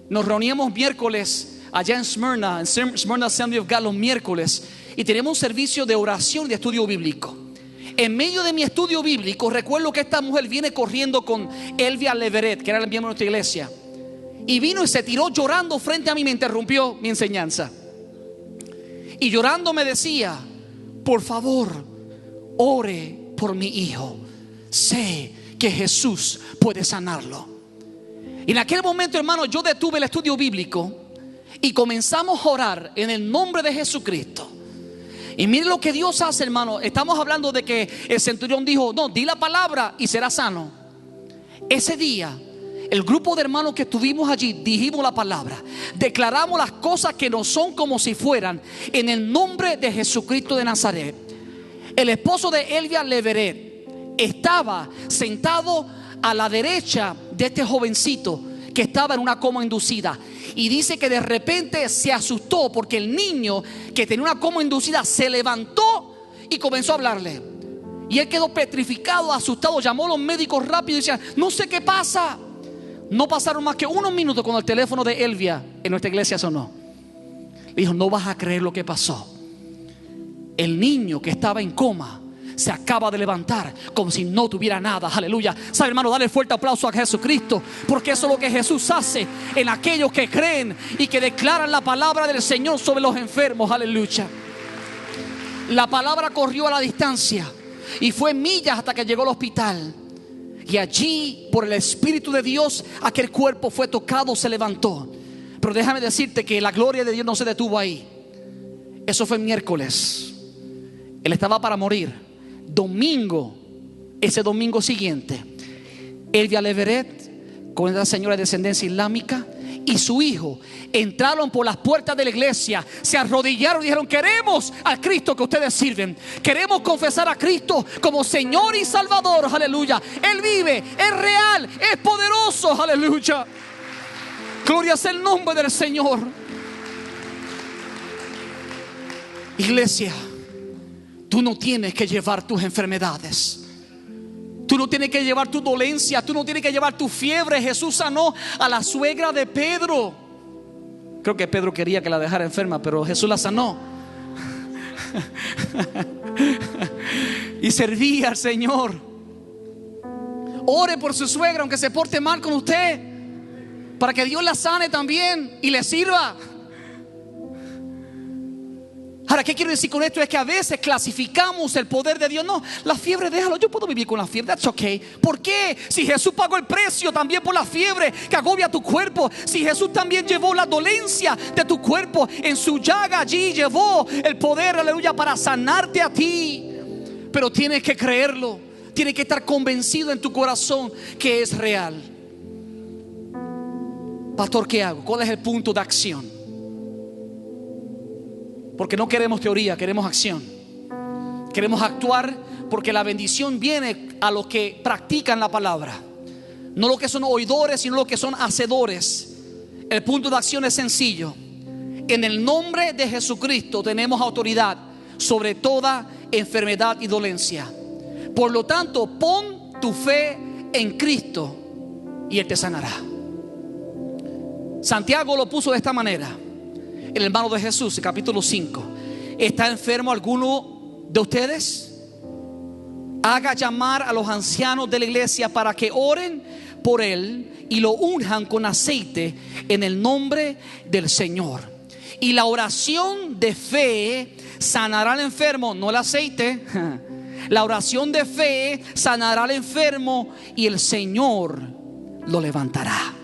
Nos reuníamos miércoles allá en Smyrna Assembly of God los miércoles, y teníamos un servicio de oración y de estudio bíblico. En medio de mi estudio bíblico recuerdo que esta mujer viene corriendo con Elvia Leveret, que era el miembro de nuestra iglesia, y vino y se tiró llorando frente a mí. Me interrumpió mi enseñanza y llorando me decía: por favor, ore por mi hijo, sé que Jesús puede sanarlo. Y en aquel momento, hermano, yo detuve el estudio bíblico y comenzamos a orar en el nombre de Jesucristo. Y miren lo que Dios hace, hermano. Estamos hablando de que el centurión dijo: no, di la palabra y será sano. Ese día, el grupo de hermanos que estuvimos allí dijimos la palabra, declaramos las cosas que no son como si fueran, en el nombre de Jesucristo de Nazaret. El esposo de Elvia Leveret estaba sentado a la derecha de este jovencito que estaba en una coma inducida. Y dice que de repente se asustó porque el niño que tenía una coma inducida se levantó y comenzó a hablarle. Y él quedó petrificado, asustado. Llamó a los médicos rápido y decía: no sé qué pasa. No pasaron más que unos minutos cuando el teléfono de Elvia en nuestra iglesia sonó. Le dijo: no vas a creer lo que pasó. El niño que estaba en coma se acaba de levantar como si no tuviera nada. Aleluya. Sabe, hermano, dale fuerte aplauso a Jesucristo, porque eso es lo que Jesús hace en aquellos que creen y que declaran la palabra del Señor sobre los enfermos. Aleluya. La palabra corrió a la distancia y fue millas hasta que llegó al hospital. Y allí, por el Espíritu de Dios, aquel cuerpo fue tocado, se levantó. Pero déjame decirte que la gloria de Dios no se detuvo ahí. Eso fue miércoles. Él estaba para morir. Domingo, ese domingo siguiente, Elvia Leveret con esa señora de descendencia islámica y su hijo entraron por las puertas de la iglesia, se arrodillaron y dijeron: queremos al Cristo que ustedes sirven, queremos confesar a Cristo como Señor y Salvador, aleluya. Él vive, es real, es poderoso, aleluya. Gloria sea el nombre del Señor. Iglesia, tú no tienes que llevar tus enfermedades, tú no tienes que llevar tu dolencia, tú no tienes que llevar tu fiebre. Jesús sanó a la suegra de Pedro. Creo que Pedro quería que la dejara enferma, pero Jesús la sanó. Y servía al Señor. Ore por su suegra, aunque se porte mal con usted, para que Dios la sane también y le sirva. Ahora, ¿qué quiero decir con esto? Es que a veces clasificamos el poder de Dios. No, la fiebre, déjalo, yo puedo vivir con la fiebre, that's okay. ¿Por qué? Si Jesús pagó el precio también por la fiebre que agobia tu cuerpo, si Jesús también llevó la dolencia de tu cuerpo, en su llaga allí llevó el poder, aleluya, para sanarte a ti. Pero tienes que creerlo, tienes que estar convencido en tu corazón que es real. Pastor, ¿qué hago? ¿Cuál es el punto de acción? Porque no queremos teoría, queremos acción. Queremos actuar, porque la bendición viene a los que practican la palabra, no los que son oidores, sino los que son hacedores. El punto de acción es sencillo: en el nombre de Jesucristo tenemos autoridad sobre toda enfermedad y dolencia. Por lo tanto, pon tu fe en Cristo y Él te sanará. Santiago lo puso de esta manera: el hermano de Jesús, capítulo 5. ¿Está enfermo alguno de ustedes? Haga llamar a los ancianos de la iglesia para que oren por él y lo unjan con aceite en el nombre del Señor. Y la oración de fe sanará al enfermo, no el aceite. La oración de fe sanará al enfermo y el Señor lo levantará.